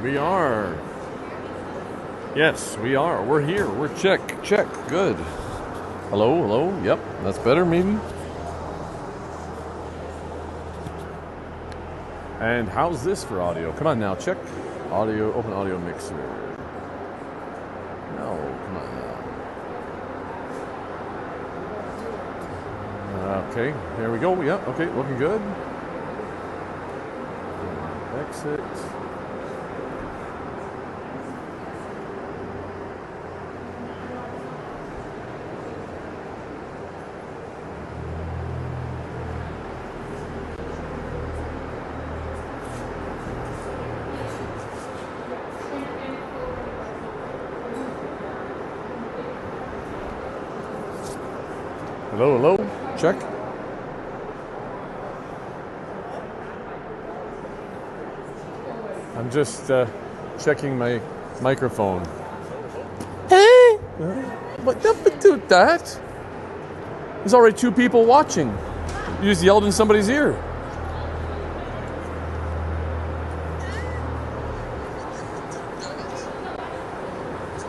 We are. Yes, we are. We're here. We're check. Good. Hello. Yep, that's better maybe. And how's this for audio? Come on now, check. Audio, open audio mixer. No, come on now. Okay, here we go. Yep, okay, looking good. Exit. Hello, check. I'm just checking my microphone. Hey! What do that? There's already 2 people watching. You just yelled in somebody's ear.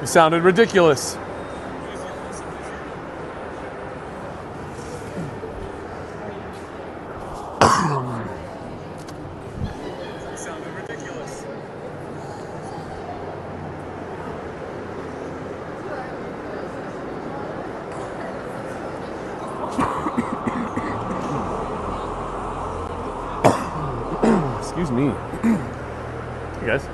You sounded ridiculous. Excuse me. You guys?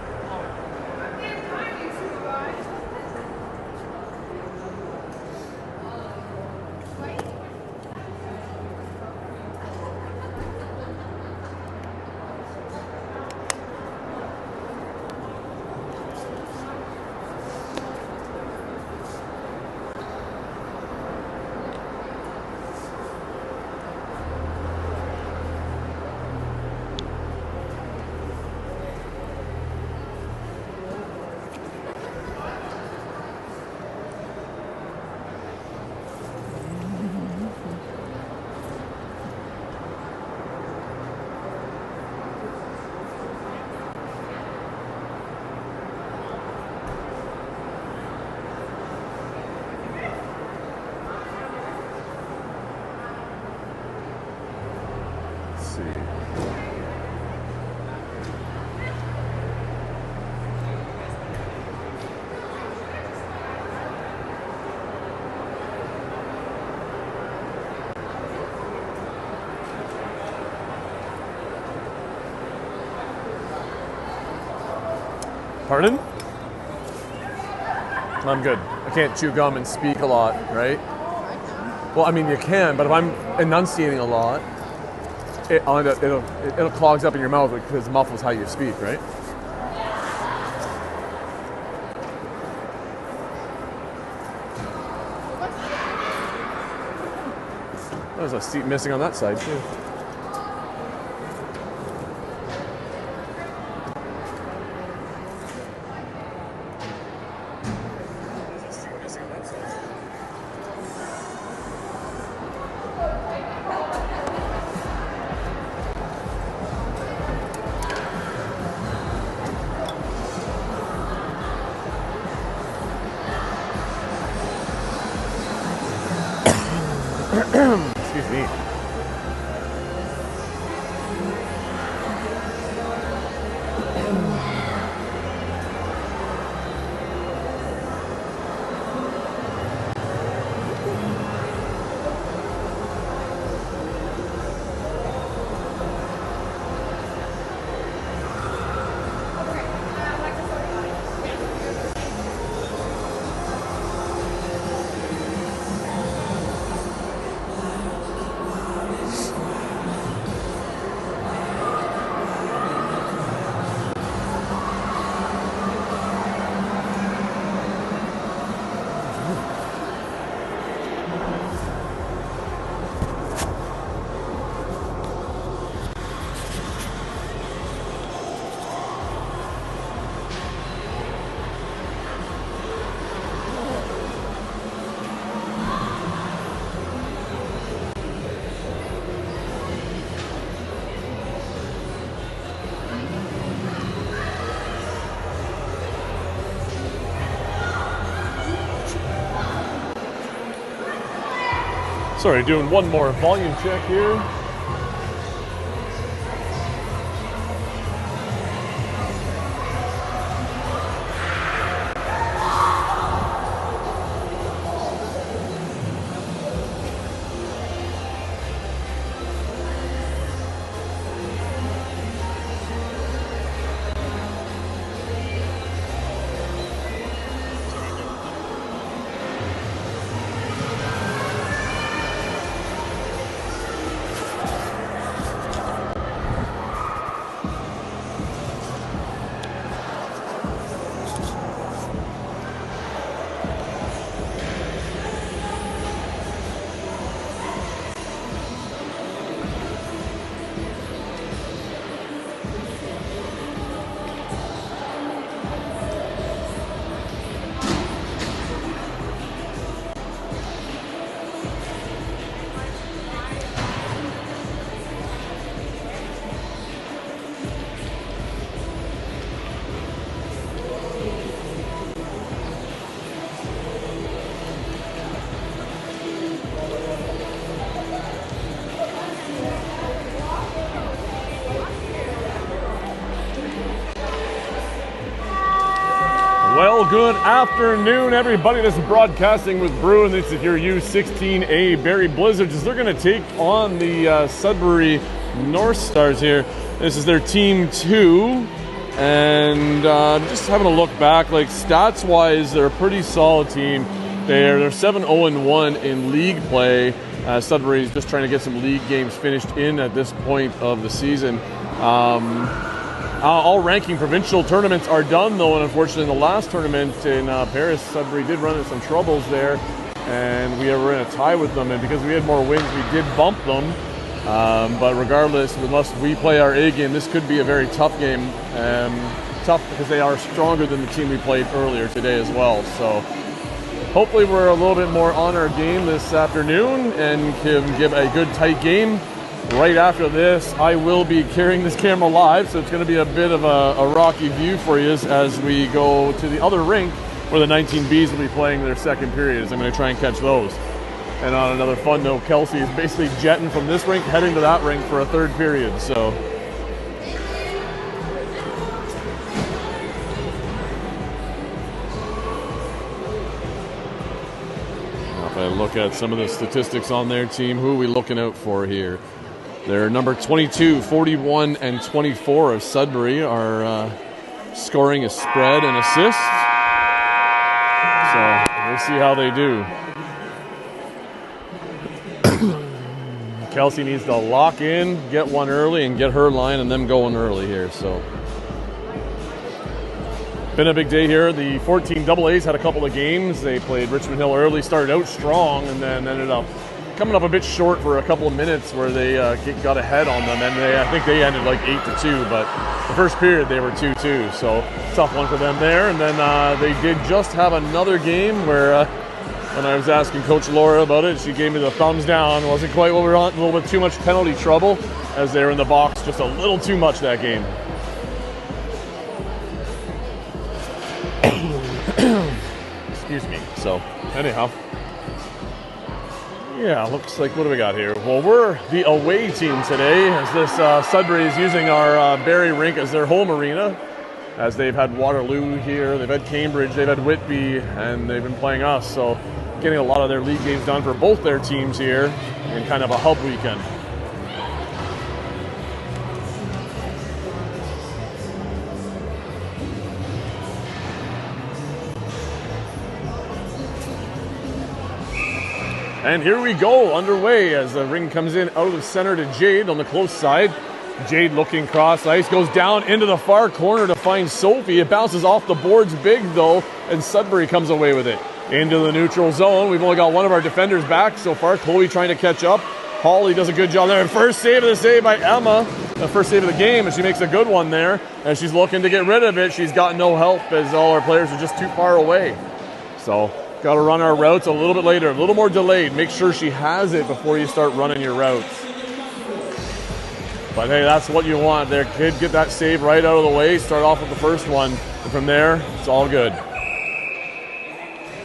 Pardon? I'm good. I can't chew gum and speak a lot, right? Well, I mean, you can, but if I'm enunciating a lot, it'll clogs up in your mouth because it muffles how you speak, right? There's a seat missing on that side, too. Excuse me. Sorry, doing one more volume check here. Well, good afternoon, everybody. This is Broadcasting with Brew, and this is your U16A Barrie Blizzards as they're going to take on the Sudbury Northstars here. This is their Team 2, and just having a look back, like stats-wise, they're a pretty solid team. They're 7-0-1 in league play. Sudbury is just trying to get some league games finished in at this point of the season. All ranking provincial tournaments are done, though, and unfortunately in the last tournament in Paris, Sudbury did run into some troubles there, and we were in a tie with them, and because we had more wins, we did bump them. But regardless, unless we play our A game, this could be a very tough game. Tough because they are stronger than the team we played earlier today as well. So hopefully we're a little bit more on our game this afternoon and can give a good tight game. Right after this, I will be carrying this camera live, so it's going to be a bit of a rocky view for you as we go to the other rink where the 19Bs will be playing their second periods. I'm going to try and catch those. And on another fun note, Kelsey is basically jetting from this rink, heading to that rink for a third period. So now if I look at some of the statistics on their team, who are we looking out for here? They're number 22, 41, and 24 of Sudbury are scoring a spread and assist. So we'll see how they do. Kelsey needs to lock in, get one early, and get her line and them going early here. So been a big day here. The 14 AA's had a couple of games. They played Richmond Hill early, started out strong, and then ended up coming up a bit short for a couple of minutes where they got ahead on them, and I think they ended like 8-2, but the first period they were 2-2, so tough one for them there. And then they did just have another game where when I was asking Coach Laura about it, she gave me the thumbs down. It wasn't quite what we were on, a little bit too much penalty trouble as they were in the box just a little too much that game. Excuse me. So anyhow, yeah, looks like, what do we got here? Well, we're the away team today, as this Sudbury is using our Barrie rink as their home arena, as they've had Waterloo here, they've had Cambridge, they've had Whitby, and they've been playing us. So getting a lot of their league games done for both their teams here in kind of a hub weekend. And here we go, underway as the ring comes in out of the center to Jade on the close side. Jade looking cross ice, goes down into the far corner to find Sophie. It bounces off the boards big though, and Sudbury comes away with it. Into the neutral zone. We've only got one of our defenders back so far. Chloe trying to catch up. Holly does a good job there. First save of the save by Emma. The first save of the game, and she makes a good one there. As she's looking to get rid of it, she's got no help as all our players are just too far away. So got to run our routes a little bit later, a little more delayed. Make sure she has it before you start running your routes. But hey, that's what you want there, kid. Get that save right out of the way. Start off with the first one. And from there, it's all good.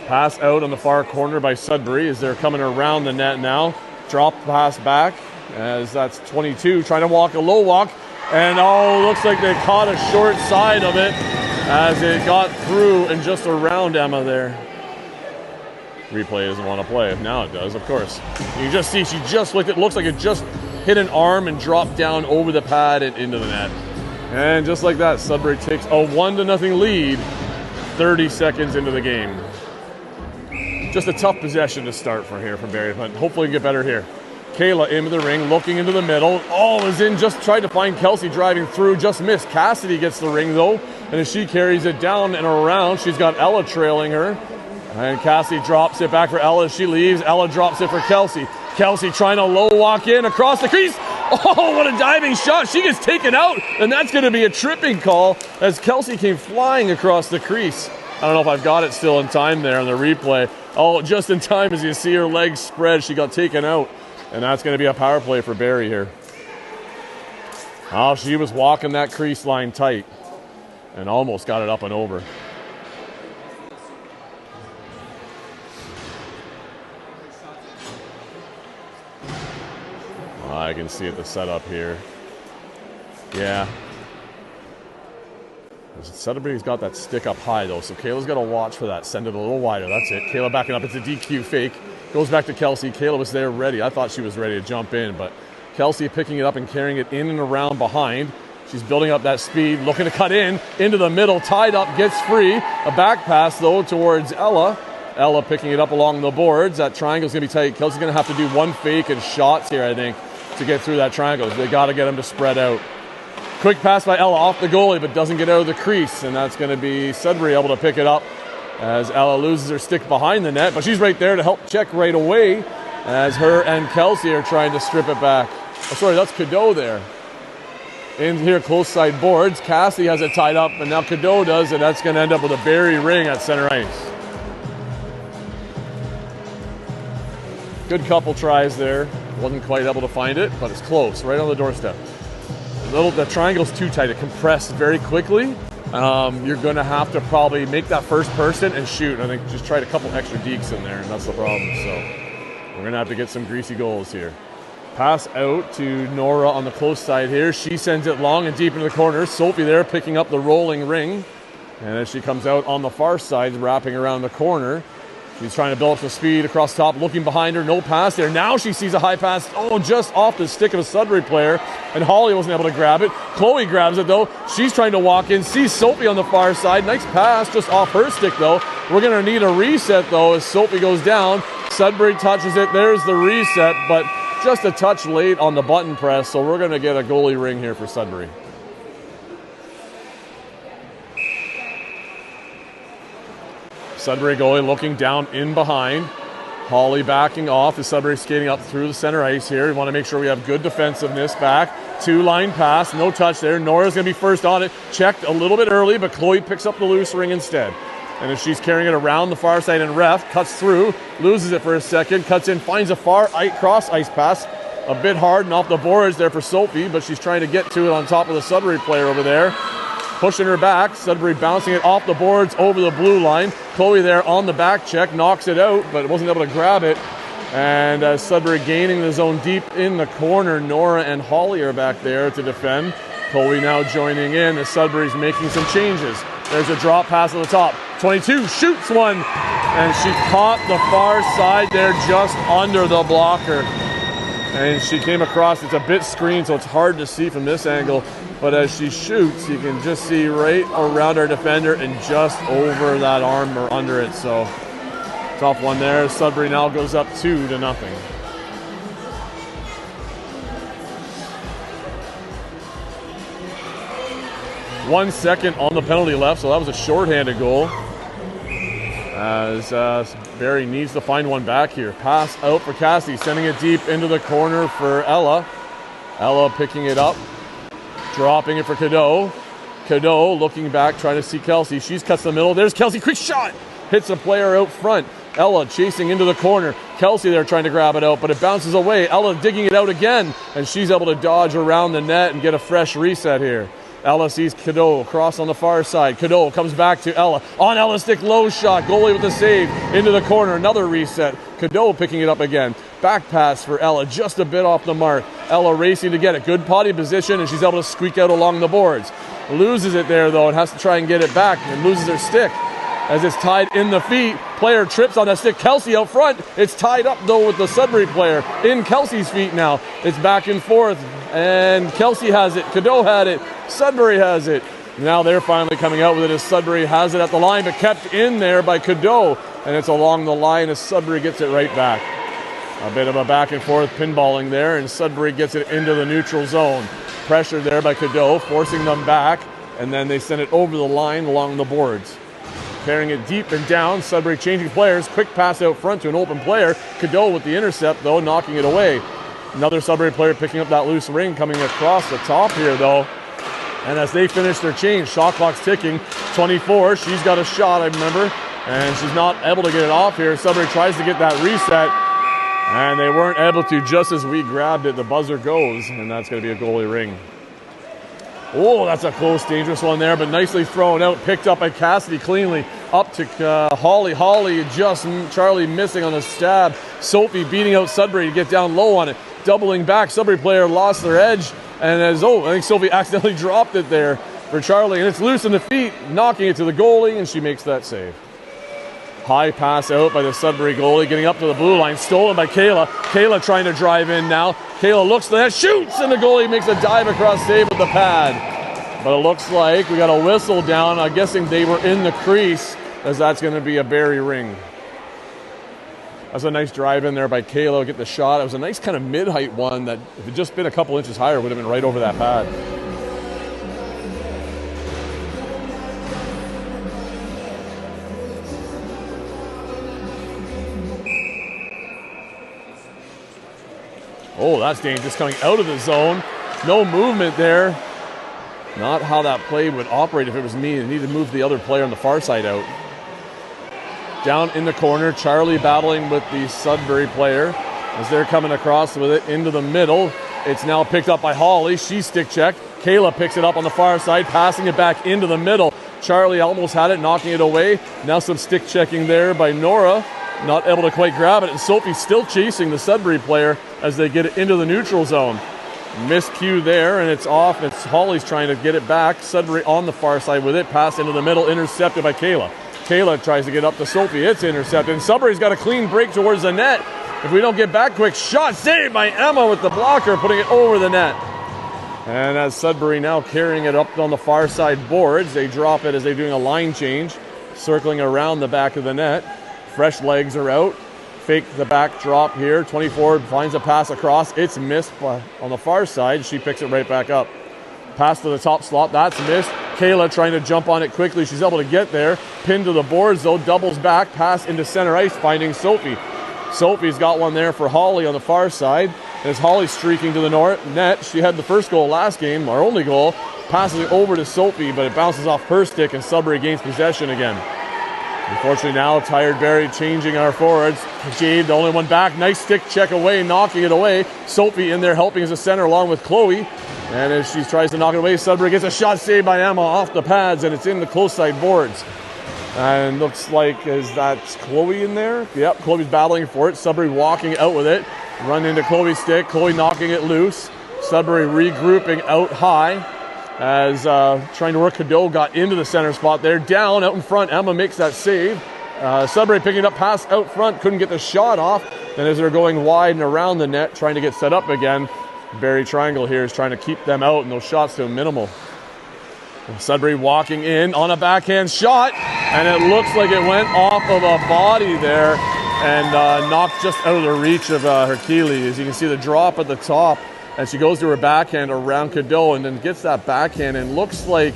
Pass out on the far corner by Sudbury as they're coming around the net now. Drop pass back as that's 22 trying to walk a low walk. And looks like they caught a short side of it as it got through and just around Emma there. Replay doesn't want to play. Now it does, of course. You can just see she just looked. It looks like it just hit an arm and dropped down over the pad and into the net. And just like that, Sudbury takes a 1-0 lead 30 seconds into the game. Just a tough possession to start for here from Barrie, but hopefully we get better here. Kayla into the ring, looking into the middle. Is in, just tried to find Kelsey driving through, just missed. Cassidy gets the ring though, and as she carries it down and around, she's got Ella trailing her. And Cassidy drops it back for Ella as she leaves. Ella drops it for Kelsey. Kelsey trying to low walk in across the crease. Oh, what a diving shot. She gets taken out, and that's going to be a tripping call as Kelsey came flying across the crease. I don't know if I've got it still in time there on the replay. Just in time as you see her legs spread, she got taken out. And that's going to be a power play for Barrie here. She was walking that crease line tight and almost got it up and over. I can see it, the setup here. Yeah. Sudbury's got that stick up high though, so Kayla's got to watch for that. Send it a little wider. That's it. Kayla backing up. It's a DQ fake. Goes back to Kelsey. Kayla was there ready. I thought she was ready to jump in, but Kelsey picking it up and carrying it in and around behind. She's building up that speed, looking to cut into the middle, tied up, gets free. A back pass though towards Ella. Ella picking it up along the boards. That triangle's going to be tight. Kelsey's going to have to do one fake and shots here, I think, to get through that triangle. They got to get them to spread out. Quick pass by Ella off the goalie, but doesn't get out of the crease, and that's going to be Sudbury able to pick it up as Ella loses her stick behind the net, but she's right there to help check right away as her and Kelsey are trying to strip it back. Sorry, that's Cadeau there. In here, close side boards. Cassie has it tied up, and now Cadeau does, and that's going to end up with a Barrie ring at center ice. Good couple tries there. Wasn't quite able to find it, but it's close, right on the doorstep. The triangle's too tight. It compressed very quickly. You're going to have to probably make that first person and shoot. I think just tried a couple extra dekes in there, and that's the problem. So we're going to have to get some greasy goals here. Pass out to Nora on the close side here. She sends it long and deep into the corner. Sophie there picking up the rolling ring. And as she comes out on the far side, wrapping around the corner, she's trying to build up some speed across the top, looking behind her, no pass there. Now she sees a high pass, just off the stick of a Sudbury player, and Holly wasn't able to grab it. Chloe grabs it though. She's trying to walk in, sees Sophie on the far side. Nice pass, just off her stick though. We're going to need a reset though as Sophie goes down. Sudbury touches it, there's the reset, but just a touch late on the button press, so we're going to get a goalie ring here for Sudbury. Sudbury goalie looking down in behind. Holly backing off as Sudbury skating up through the center ice here. We want to make sure we have good defensiveness back. Two-line pass, no touch there. Nora's going to be first on it. Checked a little bit early, but Chloe picks up the loose ring instead. And as she's carrying it around the far side and ref, cuts through, loses it for a second, cuts in, finds a far cross ice pass. A bit hard and off the boards there for Sophie, but she's trying to get to it on top of the Sudbury player over there. Pushing her back, Sudbury bouncing it off the boards over the blue line. Chloe there on the back check, knocks it out, but wasn't able to grab it. And as Sudbury gaining the zone deep in the corner, Nora and Holly are back there to defend. Chloe now joining in as Sudbury's making some changes. There's a drop pass at the top. 22 shoots one, and she caught the far side there just under the blocker. And she came across, it's a bit screened, so it's hard to see from this angle. But as she shoots, you can just see right around our defender and just over that arm or under it. So tough one there. Sudbury now goes up 2-0. 1 second on the penalty left, so that was a shorthanded goal. As Barrie needs to find one back here. Pass out for Cassie, sending it deep into the corner for Ella. Ella picking it up. Dropping it for Cadeau. Cadeau looking back, trying to see Kelsey. She's cuts the middle. There's Kelsey. Quick shot. Hits a player out front. Ella chasing into the corner. Kelsey there trying to grab it out, but it bounces away. Ella digging it out again, and she's able to dodge around the net and get a fresh reset here. Ella sees Cadeau cross on the far side. Cadeau comes back to Ella. On Ella's stick, low shot. Goalie with the save. Into the corner, another reset. Cadeau picking it up again. Back pass for Ella, just a bit off the mark. Ella racing to get it. Good potty position, and she's able to squeak out along the boards. Loses it there, though, and has to try and get it back, and loses her stick. As it's tied in the feet, player trips on that stick. Kelsey out front. It's tied up, though, with the Sudbury player. In Kelsey's feet now. It's back and forth, and Kelsey has it. Cadeau had it. Sudbury has it. Now they're finally coming out with it as Sudbury has it at the line, but kept in there by Cadeau. And it's along the line as Sudbury gets it right back. A bit of a back and forth pinballing there, and Sudbury gets it into the neutral zone. Pressure there by Cadeau, forcing them back, and then they send it over the line along the boards. Carrying it deep and down, Sudbury changing players, quick pass out front to an open player. Cadeau with the intercept, though, knocking it away. Another Sudbury player picking up that loose ring, coming across the top here, though. And as they finish their change, shot clock's ticking. 24, she's got a shot, I remember, and she's not able to get it off here. Sudbury tries to get that reset, and they weren't able to. Just as we grabbed it, the buzzer goes, and that's going to be a goalie ring. Oh, that's a close, dangerous one there, but nicely thrown out. Picked up by Cassidy cleanly. Up to Holly. Holly just Charlie missing on the stab. Sophie beating out Sudbury to get down low on it. Doubling back. Sudbury player lost their edge. And I think Sophie accidentally dropped it there for Charlie. And it's loose in the feet, knocking it to the goalie, and she makes that save. High pass out by the Sudbury goalie, getting up to the blue line. Stolen by Kayla. Kayla trying to drive in now. Kayla looks to the net, shoots, and the goalie makes a dive across, save with the pad. But it looks like we got a whistle down. I'm guessing they were in the crease, as that's going to be a Barrie ring. That's a nice drive in there by Kayla. Get the shot. It was a nice kind of mid-height one that, if it just been a couple inches higher, would have been right over that pad. Oh, that's dangerous, coming out of the zone. No movement there. Not how that play would operate if it was me. They need to move the other player on the far side out. Down in the corner, Charlie battling with the Sudbury player as they're coming across with it into the middle. It's now picked up by Holly. She's stick checked. Kayla picks it up on the far side, passing it back into the middle. Charlie almost had it, knocking it away. Now some stick checking there by Nora. Not able to quite grab it, and Sophie's still chasing the Sudbury player as they get it into the neutral zone. Miscue there, and it's off. It's Holly's trying to get it back. Sudbury on the far side with it. Pass into the middle, intercepted by Kayla. Kayla tries to get up to Sophie. It's intercepted. And Sudbury's got a clean break towards the net. If we don't get back quick, shot saved by Emma with the blocker, putting it over the net. And as Sudbury now carrying it up on the far side boards, they drop it as they're doing a line change, circling around the back of the net. Fresh legs are out. Fake the back drop here. 24 finds a pass across. It's missed on the far side. She picks it right back up. Pass to the top slot. That's missed. Kayla trying to jump on it quickly. She's able to get there. Pinned to the boards, though. Doubles back. Pass into center ice, finding Sophie. Sophie's got one there for Holly on the far side. As Holly streaking to the net. She had the first goal last game, our only goal. Passes it over to Sophie, but it bounces off her stick, and Sudbury gains possession again. Unfortunately now, tired Barrie changing our forwards. Jade, the only one back. Nice stick check away, knocking it away. Sophie in there helping as a center along with Chloe. And as she tries to knock it away, Sudbury gets a shot saved by Emma off the pads, and it's in the close side boards. And looks like, is that Chloe in there? Yep, Chloe's battling for it. Sudbury walking out with it. Run into Chloe's stick. Chloe knocking it loose. Sudbury regrouping out high. As trying to work, Cadeau got into the center spot there. Down, out in front, Emma makes that save. Sudbury picking it up, pass out front, couldn't get the shot off. Then as they're going wide and around the net, trying to get set up again, Barrie Triangle here is trying to keep them out and those shots to a minimal. Sudbury walking in on a backhand shot, and it looks like it went off of a body there and knocked just out of the reach of Hercule. As you can see the drop at the top. And she goes to her backhand around Cadeau and then gets that backhand, and looks like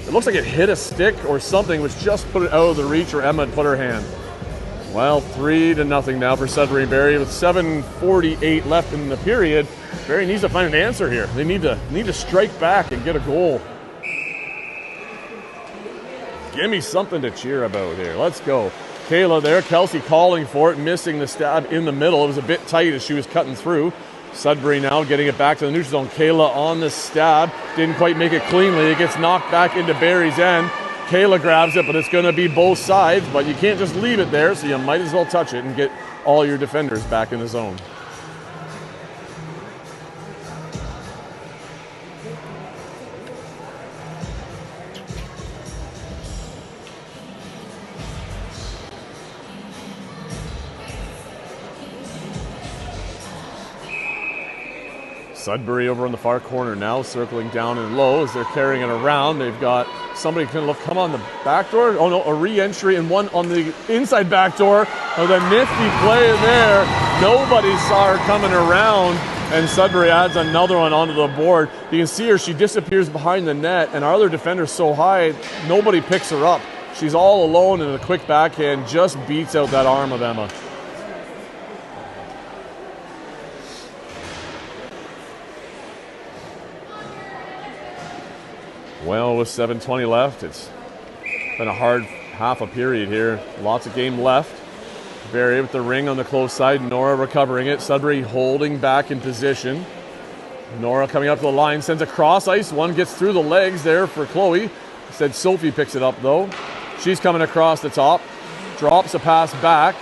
it hit a stick or something, which just put it out of the reach where Emma had put her hand. Well, 3-0 now for Sudbury Barrie with 7:48 left in the period. Barrie needs to find an answer here. They need to strike back and get a goal. Give me something to cheer about here. Let's go. Kayla there. Kelsey calling for it, missing the stab in the middle. It was a bit tight as she was cutting through. Sudbury now getting it back to the neutral zone. Kayla on the stab. Didn't quite make it cleanly. It gets knocked back into Barrie's end. Kayla grabs it, but it's going to be both sides. But you can't just leave it there, so you might as well touch it and get all your defenders back in the zone. Sudbury over in the far corner now, circling down and low as they're carrying it around. They've got somebody can come on the back door. Oh no, a re-entry and one on the inside back door. Oh, the nifty play there. Nobody saw her coming around, and Sudbury adds another one onto the board. You can see her, she disappears behind the net, and our other defender's so high, nobody picks her up. She's all alone, and a quick backhand just beats out that arm of Emma. Well, with 7:20 left, it's been a hard half a period here. Lots of game left. Barrie with the ring on the close side. Nora recovering it. Sudbury holding back in position. Nora coming up to the line, sends a cross ice. One gets through the legs there for Chloe. Said Sophie picks it up though. She's coming across the top. Drops a pass back.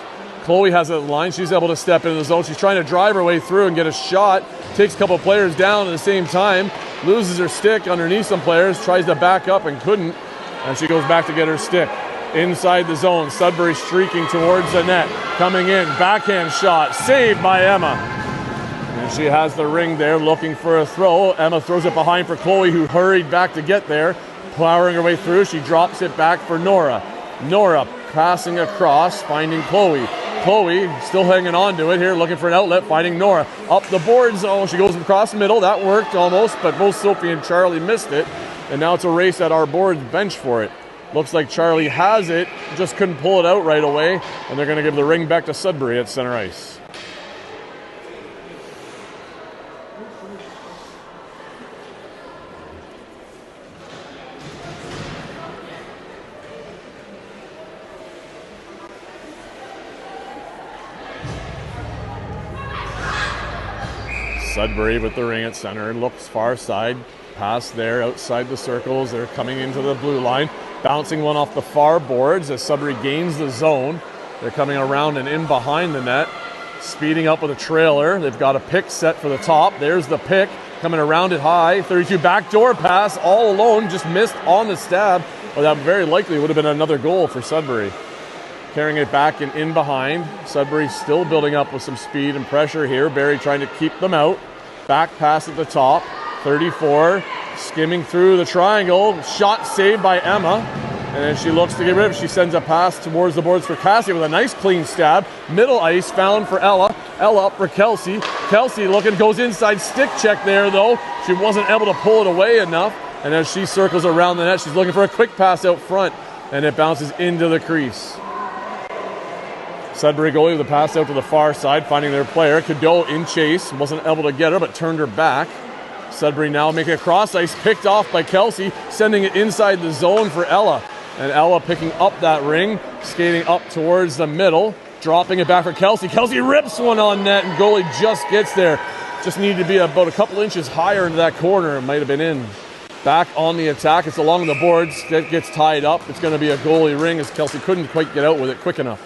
Chloe has it at the line. She's able to step into the zone. She's trying to drive her way through and get a shot. Takes a couple of players down at the same time. Loses her stick underneath some players. Tries to back up and couldn't. And she goes back to get her stick. Inside the zone. Sudbury streaking towards the net. Coming in. Backhand shot. Saved by Emma. And she has the ring there looking for a throw. Emma throws it behind for Chloe, who hurried back to get there. Plowing her way through. She drops it back for Nora. Nora passing across, finding Chloe. Chloe still hanging on to it here, looking for an outlet, finding Nora. Up the boards, oh, she goes across the middle. That worked almost, but both Sophie and Charlie missed it. And now it's a race at our board bench for it. Looks like Charlie has it, just couldn't pull it out right away. And they're going to give the ring back to Sudbury at center ice. Sudbury with the ring at center, looks far side, pass there outside the circles. They're coming into the blue line, bouncing one off the far boards as Sudbury gains the zone. They're coming around and in behind the net, speeding up with a trailer. They've got a pick set for the top. There's the pick, coming around it high. 32 backdoor pass, all alone, just missed on the stab. Well, that very likely would have been another goal for Sudbury. Carrying it back and in behind. Sudbury still building up with some speed and pressure here. Barrie trying to keep them out. Back pass at the top. 34, skimming through the triangle. Shot saved by Emma. And then she looks to get rid of it. She sends a pass towards the boards for Cassie with a nice clean stab. Middle ice found for Ella. Ella up for Kelsey. Kelsey looking, goes inside, stick check there though. She wasn't able to pull it away enough. And as she circles around the net, she's looking for a quick pass out front. And it bounces into the crease. Sudbury goalie with a pass out to the far side, finding their player. Cadeau in chase, wasn't able to get her, but turned her back. Sudbury now making a cross ice, picked off by Kelsey, sending it inside the zone for Ella. And Ella picking up that ring, skating up towards the middle, dropping it back for Kelsey. Kelsey rips one on net, and goalie just gets there. Just needed to be about a couple inches higher into that corner. It might have been in. Back on the attack, it's along the boards, it gets tied up. It's going to be a goalie ring as Kelsey couldn't quite get out with it quick enough.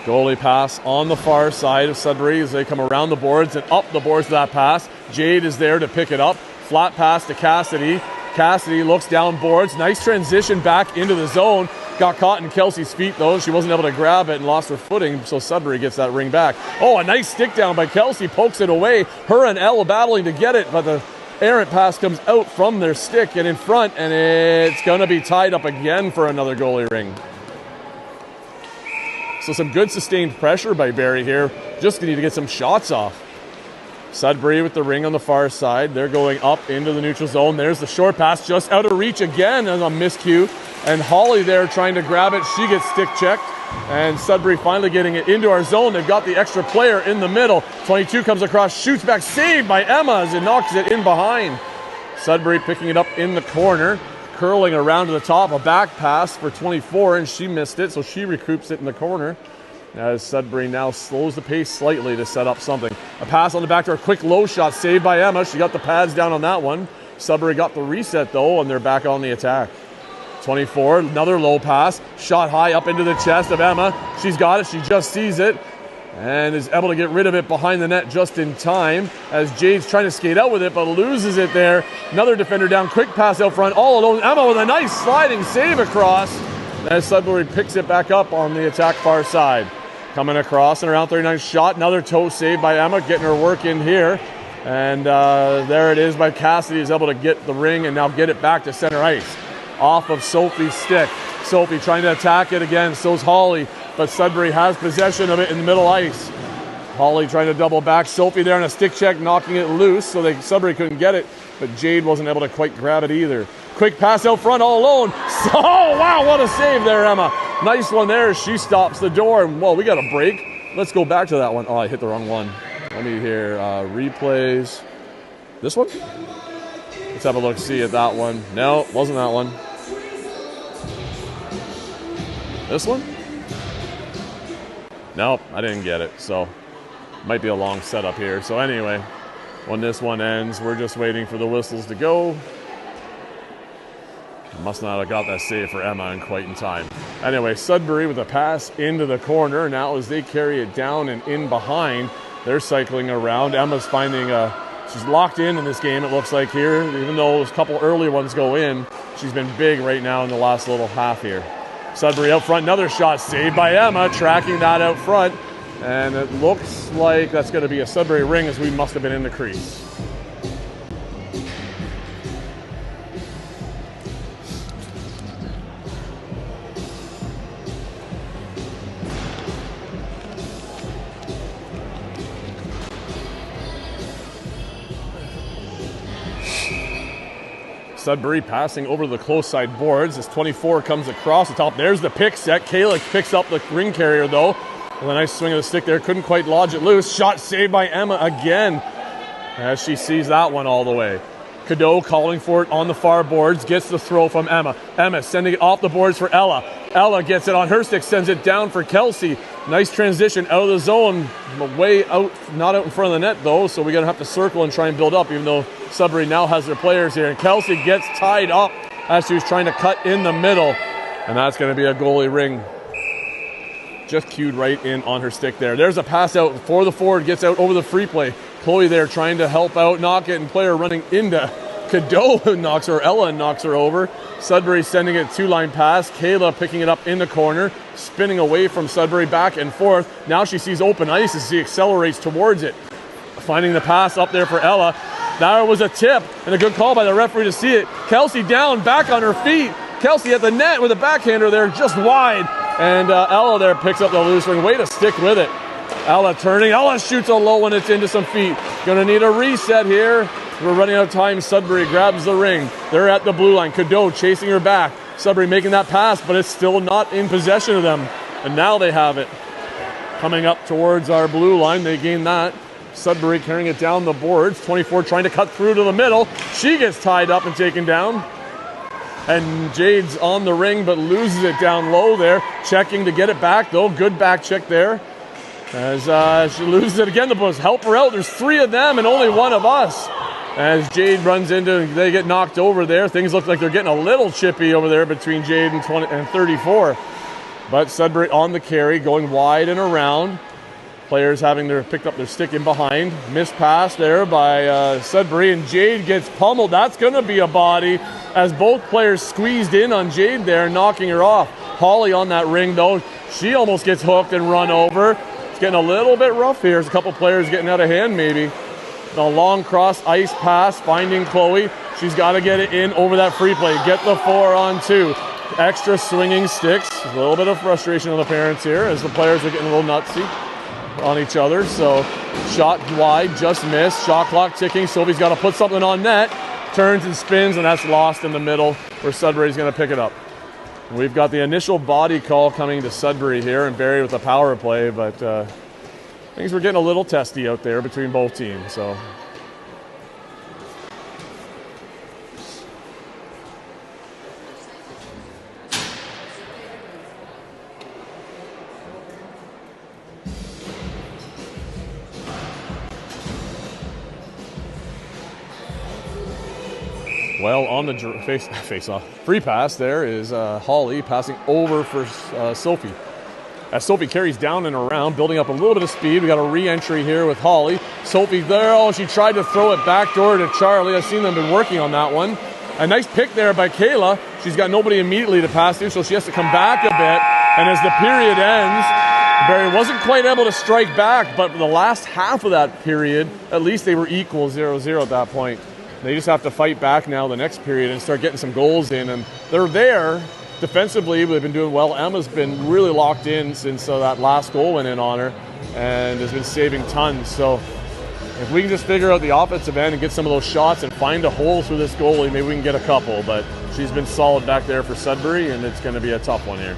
Goalie pass on the far side of Sudbury as they come around the boards and up the boards to that pass. Jade is there to pick it up. Flat pass to Cassidy. Cassidy looks down boards. Nice transition back into the zone. Got caught in Kelsey's feet though. She wasn't able to grab it and lost her footing, so Sudbury gets that ring back. Oh, a nice stick down by Kelsey. Pokes it away. Her and Ella battling to get it, but the errant pass comes out from their stick and in front, and it's going to be tied up again for another goalie ring. So some good sustained pressure by Barrie here. Just need to get some shots off. Sudbury with the ring on the far side. They're going up into the neutral zone. There's the short pass just out of reach again as a miscue. And Holly there trying to grab it. She gets stick checked. And Sudbury finally getting it into our zone. They've got the extra player in the middle. 22 comes across, shoots back, saved by Emma as it knocks it in behind. Sudbury picking it up in the corner. Curling around to the top, a back pass for 24, and she missed it, so she recoups it in the corner. as Sudbury now slows the pace slightly to set up something. A pass on the back door, quick low shot saved by Emma. She got the pads down on that one. Sudbury got the reset though, and they're back on the attack. 24, another low pass, shot high up into the chest of Emma. She's got it, she just sees it, and is able to get rid of it behind the net just in time as Jade's trying to skate out with it, but loses it there. Another defender down, quick pass out front, all alone. Emma with a nice sliding save across as Sudbury picks it back up on the attack far side. Coming across and around 39 shot, another toe save by Emma, getting her work in here. And there it is by Cassidy, is able to get the ring and now get it back to center ice. Off of Sophie's stick. Sophie trying to attack it again, so's Holly, but Sudbury has possession of it in the middle ice. Holly trying to double back. Sophie there on a stick check, knocking it loose, so Sudbury couldn't get it, but Jade wasn't able to quite grab it either. Quick pass out front, all alone. Oh, wow, what a save there, Emma. Nice one there. She stops the door, and well, we got a break. Let's go back to that one. Oh, I hit the wrong one. Let me hear replays. This one? Let's have a look, see at that one. No, wasn't that one. This one? Nope, I didn't get it, so might be a long setup here. So anyway, when this one ends, we're just waiting for the whistles to go. Must not have got that save for Emma in quite in time. Anyway, Sudbury with a pass into the corner. Now as they carry it down and in behind, they're cycling around. Emma's finding she's locked in this game, it looks like here. Even though a couple early ones go in, she's been big right now in the last little half here. Sudbury out front, another shot saved by Emma, tracking that out front. And it looks like that's going to be a Sudbury ring, as we must have been in the crease. Sudbury passing over the close side boards as 24 comes across the top. There's the pick set. Kayla picks up the ring carrier though. With a nice swing of the stick there. Couldn't quite lodge it loose. Shot saved by Emma again as she sees that one all the way. Cadeau calling for it on the far boards. Gets the throw from Emma. Emma sending it off the boards for Ella. Ella gets it on her stick. Sends it down for Kelsey. Nice transition out of the zone. Way out, not out in front of the net though. So we're going to have to circle and try and build up, even though Sudbury now has their players here. And Kelsey gets tied up as she was trying to cut in the middle. And that's going to be a goalie ring. Just cued right in on her stick there. There's a pass out for the forward. Gets out over the free play. Chloe there trying to help out, knock it, and player running into Cadeau knocks her, Ella knocks her over. Sudbury sending it two-line pass. Kayla picking it up in the corner, spinning away from Sudbury back and forth. Now she sees open ice as she accelerates towards it. Finding the pass up there for Ella. There was a tip and a good call by the referee to see it. Kelsey down, back on her feet. Kelsey at the net with a backhander there, just wide. And Ella there picks up the loose ring. Way to stick with it. Ella turning. Ella shoots a low one. It's into some feet. Gonna need a reset here. We're running out of time. Sudbury grabs the ring. They're at the blue line. Cadeau chasing her back. Sudbury making that pass, but it's still not in possession of them. And now they have it. Coming up towards our blue line. They gain that. Sudbury carrying it down the boards. 24 trying to cut through to the middle. She gets tied up and taken down. And Jade's on the ring, but loses it down low there. Checking to get it back, though. Good back check there. As she loses it again, the Bulls help her out. There's three of them and only one of us. As Jade runs into, they get knocked over there. Things look like they're getting a little chippy over there between Jade and 34. But Sudbury on the carry, going wide and around. Players having picked up their stick in behind. Missed pass there by Sudbury, and Jade gets pummeled. That's going to be a body as both players squeezed in on Jade there, knocking her off. Holly on that ring, though. She almost gets hooked and run over. It's getting a little bit rough here. There's a couple players getting out of hand, maybe. A long cross ice pass, finding Chloe. She's got to get it in over that free play. Get the 4-on-2. Extra swinging sticks. A little bit of frustration on the parents here as the players are getting a little nutsy on each other. So shot wide, just missed. Shot clock ticking. Sylvie's got to put something on net. Turns and spins, and that's lost in the middle where Sudbury's going to pick it up. We've got the initial body call coming to Sudbury here, and Barrie with the power play, but things were getting a little testy out there between both teams. So Well, on the face-off, free pass there is Holly passing over for Sophie. As Sophie carries down and around, building up a little bit of speed. We got a re-entry here with Holly. Sophie there, oh, she tried to throw it backdoor to Charlie. I've seen them been working on that one. A nice pick there by Kayla. She's got nobody immediately to pass to, so she has to come back a bit. And as the period ends, Barrie wasn't quite able to strike back, but for the last half of that period, at least they were equal 0-0 at that point. They just have to fight back now the next period and start getting some goals in, and they're there. Defensively, they've been doing well. Emma's been really locked in since that last goal went in on her and has been saving tons. So if we can just figure out the offensive end and get some of those shots and find a hole through this goalie, maybe we can get a couple. But she's been solid back there for Sudbury, and it's going to be a tough one here.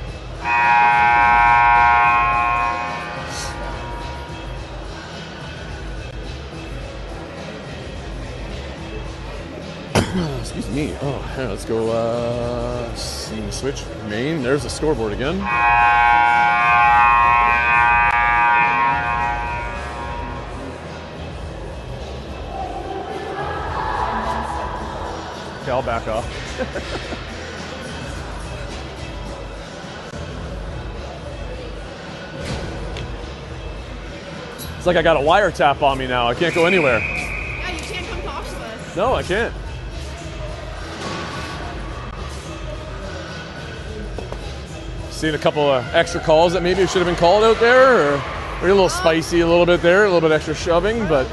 Excuse me. Oh, yeah, let's go switch main. There's the scoreboard again. Okay, I'll back off. It's like I got a wiretap on me now. I can't go anywhere. Yeah, you can't come talk to us. No, I can't. Seen a couple of extra calls that maybe should have been called out there, or we're a little spicy a little bit there, a little bit extra shoving, but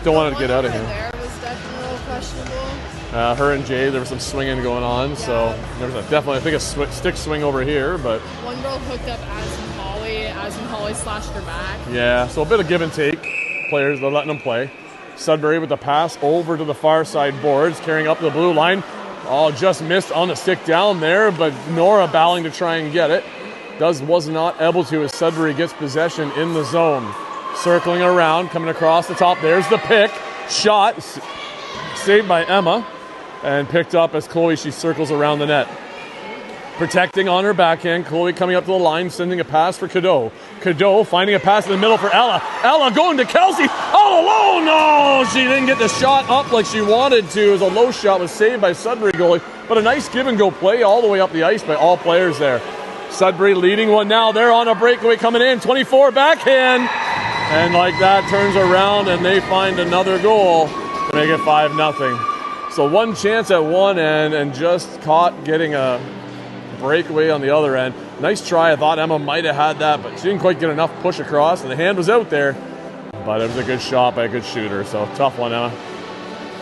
don't want to get out of here. There was definitely a little questionable. Her and Jay, there was some swinging going on, so there was definitely, I think, a stick swing over here, but one girl hooked up as in Holly slashed her back. Yeah, so a bit of give and take. Players, they're letting them play. Sudbury with the pass over to the far side boards, carrying up the blue line. Oh, just missed on the stick down there, but Nora battling to try and get it. Was not able to as Sudbury gets possession in the zone. Circling around, coming across the top. There's the pick. Shot. Saved by Emma. And picked up as Chloe, she circles around the net. Protecting on her backhand. Chloe coming up to the line, sending a pass for Cadeau. Cadeau finding a pass in the middle for Ella. Ella going to Kelsey. All alone. No, she didn't get the shot up like she wanted to. As a low shot was saved by Sudbury goalie. But a nice give and go play all the way up the ice by all players there. Sudbury leading one now. They're on a breakaway coming in. 24 backhand. And like that, turns around and they find another goal to make it 5-0. So one chance at one end and just caught getting a breakaway on the other end. Nice try. I thought Emma might have had that, but she didn't quite get enough push across, and the hand was out there. But it was a good shot by a good shooter, so tough one, Emma.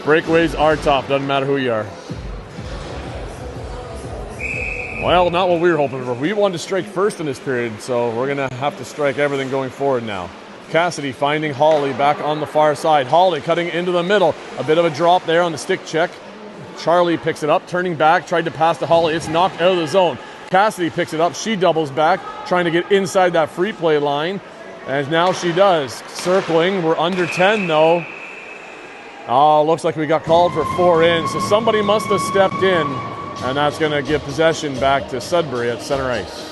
Breakaways are tough. Doesn't matter who you are. Well, not what we were hoping for. We wanted to strike first in this period, so we're going to have to strike everything going forward now. Cassidy finding Holly back on the far side. Holly cutting into the middle. A bit of a drop there on the stick check. Charlie picks it up, turning back, tried to pass to Holly. It's knocked out of the zone. Cassidy picks it up. She doubles back, trying to get inside that free play line. And now she does. Circling. We're under 10, though. Oh, looks like we got called for 4 in. So somebody must have stepped in. And that's going to give possession back to Sudbury at center ice.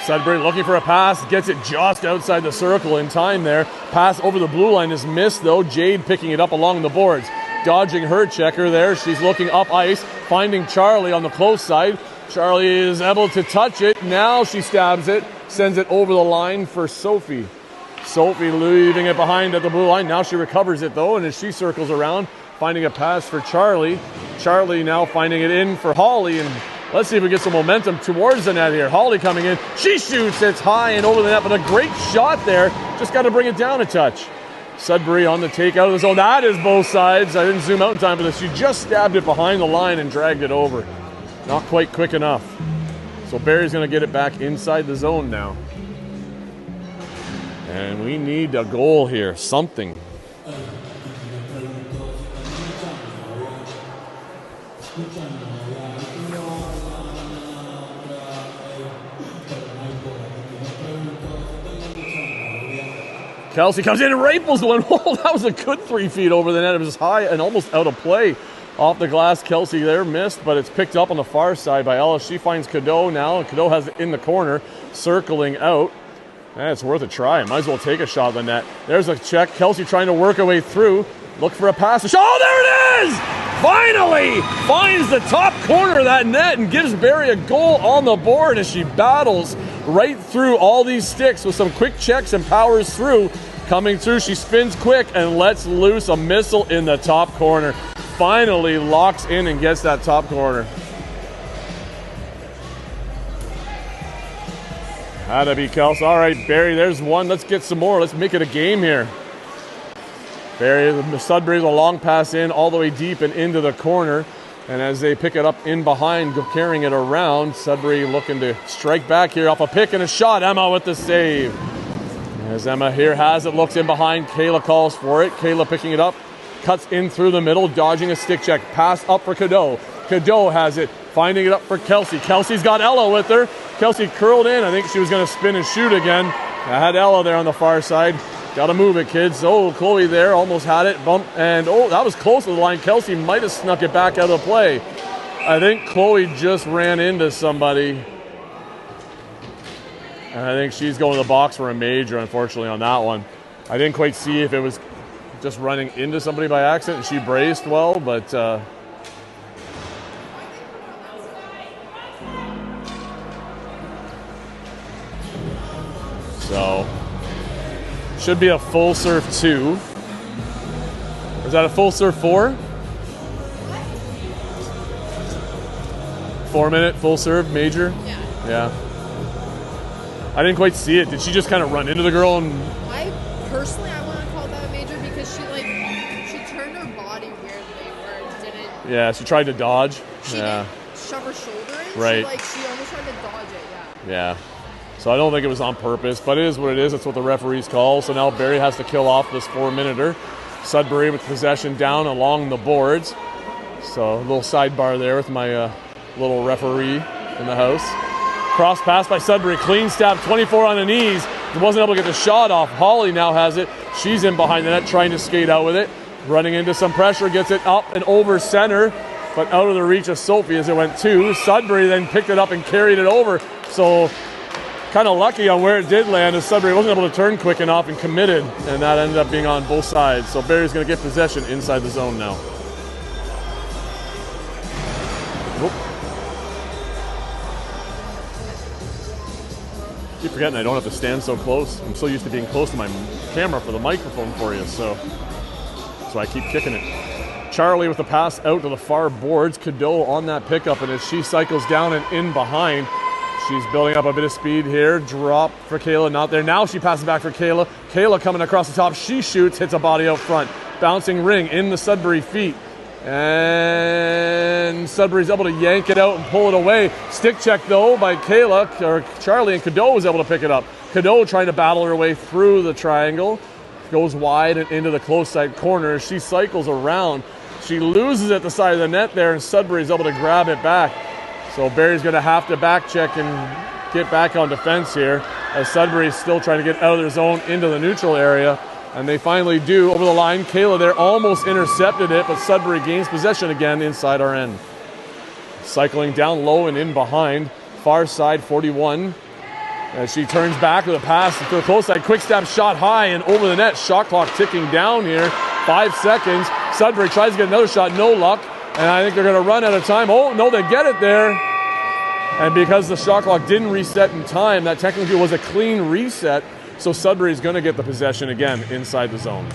Sudbury looking for a pass, gets it just outside the circle in time there. Pass over the blue line is missed though. Jade picking it up along the boards. Dodging her checker there. She's looking up ice, finding Charlie on the close side. Charlie is able to touch it. Now she stabs it, sends it over the line for Sophie. Sophie leaving it behind at the blue line. Now she recovers it though, and as she circles around, finding a pass for Charlie. Charlie now finding it in for Holly, and let's see if we get some momentum towards the net here. Holly coming in. She shoots. It's high and over the net, but a great shot there. Just got to bring it down a touch. Sudbury on the take out of the zone. That is both sides. I didn't zoom out in time for this. She just stabbed it behind the line and dragged it over. Not quite quick enough. So Barrie's going to get it back inside the zone now. And we need a goal here. Something. Kelsey comes in and rifles one. Oh, that was a good 3 feet over the net. It was high and almost out of play. Off the glass, Kelsey there missed, but it's picked up on the far side by Ella. She finds Cadeau now, and Cadeau has it in the corner, circling out. And it's worth a try. Might as well take a shot at the net. There's a check. Kelsey trying to work her way through. Look for a pass. Oh, there it is! Finally finds the top corner of that net and gives Barrie a goal on the board as she battles right through all these sticks with some quick checks and powers through. Coming through, she spins quick and lets loose a missile in the top corner. Finally locks in and gets that top corner. Had to be Kelsey. All right, Barrie, there's one. Let's get some more. Let's make it a game here. Barrie, Sudbury's a long pass in all the way deep and into the corner. And as they pick it up in behind, carrying it around, Sudbury looking to strike back here off a pick and a shot. Emma with the save. As Emma here has it, looks in behind. Kayla calls for it. Kayla picking it up. Cuts in through the middle, dodging a stick check. Pass up for Cadeau. Cadeau has it, finding it up for Kelsey. Kelsey's got Ella with her. Kelsey curled in. I think she was going to spin and shoot again. I had Ella there on the far side. Got to move it, kids. Oh, Chloe there almost had it. Bump, and oh, that was close to the line. Kelsey might have snuck it back out of play. I think Chloe just ran into somebody. And I think she's going to the box for a major, unfortunately, on that one. I didn't quite see if it was just running into somebody by accident, and she braced well, but so should be a full serve 2. Is that a full serve 4? 4-minute full serve major? Yeah. I didn't quite see it. Did she just kind of run into the girl? And I want to call that a major because she turned her body weirdly where it didn't. Yeah, she tried to dodge. She didn't shove her shoulder in. Right. She almost tried to dodge it. Yeah. So I don't think it was on purpose, but it is what it is. That's what the referees call. So now Barrie has to kill off this 4-minuter. Sudbury with possession down along the boards. So a little sidebar there with my little referee in the house. Cross pass by Sudbury, clean stab, 24 on the knees. Wasn't able to get the shot off. Holly now has it. She's in behind the net trying to skate out with it. Running into some pressure, gets it up and over center, but out of the reach of Sophie as it went 2. Sudbury then picked it up and carried it over. So kind of lucky on where it did land as Sudbury wasn't able to turn quick enough and committed, and that ended up being on both sides. So Barrie's going to get possession inside the zone now. Whoop. Keep forgetting I don't have to stand so close. I'm so used to being close to my camera for the microphone for you, so I keep kicking it. Charlie with the pass out to the far boards. Cadeau on that pickup, and as she cycles down and in behind, she's building up a bit of speed here. Drop for Kayla, not there. Now she passes back for Kayla. Kayla coming across the top. She shoots, hits a body out front. Bouncing ring in the Sudbury feet. And Sudbury's able to yank it out and pull it away. Stick check though by Kayla, or Charlie, and Cadeau was able to pick it up. Cadeau trying to battle her way through the triangle. Goes wide and into the close side corner. She cycles around. She loses at the side of the net there, and Sudbury's able to grab it back. So Barrie's going to have to back check and get back on defense here as Sudbury's still trying to get out of their zone into the neutral area. And they finally do over the line. Kayla there almost intercepted it, but Sudbury gains possession again inside our end. Cycling down low and in behind. Far side 41. As she turns back with a pass to the close side. Quick step shot high and over the net. Shot clock ticking down here. 5 seconds. Sudbury tries to get another shot. No luck. And I think they're going to run out of time. Oh, no, they get it there. And because the shot clock didn't reset in time, that technically was a clean reset. So Sudbury's going to get the possession again inside the zone.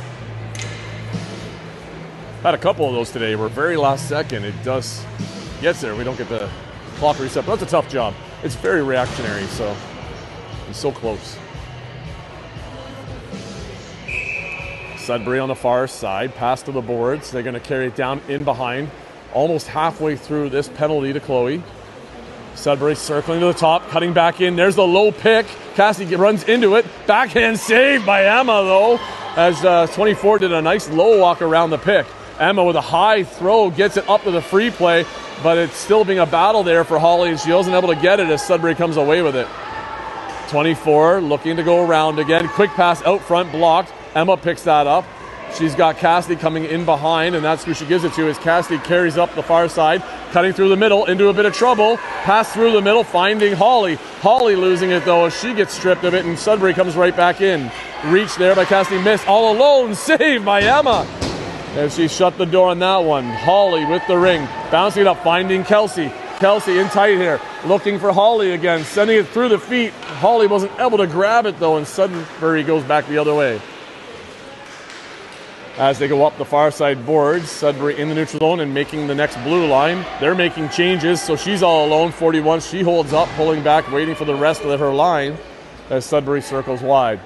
Had a couple of those today where very last second it does gets there. We don't get the clock reset, but that's a tough job. It's very reactionary, so it's so close. Sudbury on the far side, pass to the boards. They're going to carry it down in behind, almost halfway through this penalty to Chloe. Sudbury circling to the top, cutting back in. There's the low pick. Cassie runs into it. Backhand save by Emma, though, as 24 did a nice low walk around the pick. Emma with a high throw gets it up to the free play, but it's still being a battle there for Holly, and she wasn't able to get it as Sudbury comes away with it. 24 looking to go around again. Quick pass out front, blocked. Emma picks that up. She's got Cassidy coming in behind, and that's who she gives it to, as Cassidy carries up the far side, cutting through the middle, into a bit of trouble. Pass through the middle, finding Holly. Holly losing it, though, as she gets stripped of it, and Sudbury comes right back in. Reach there by Cassidy, missed. All alone, saved by Emma, as she shut the door on that one. Holly with the ring, bouncing it up, finding Kelsey. Kelsey in tight here, looking for Holly again, sending it through the feet. Holly wasn't able to grab it, though, and Sudbury goes back the other way. As they go up the far side boards, Sudbury in the neutral zone and making the next blue line. They're making changes, so she's all alone. 41, she holds up, pulling back, waiting for the rest of her line as Sudbury circles wide.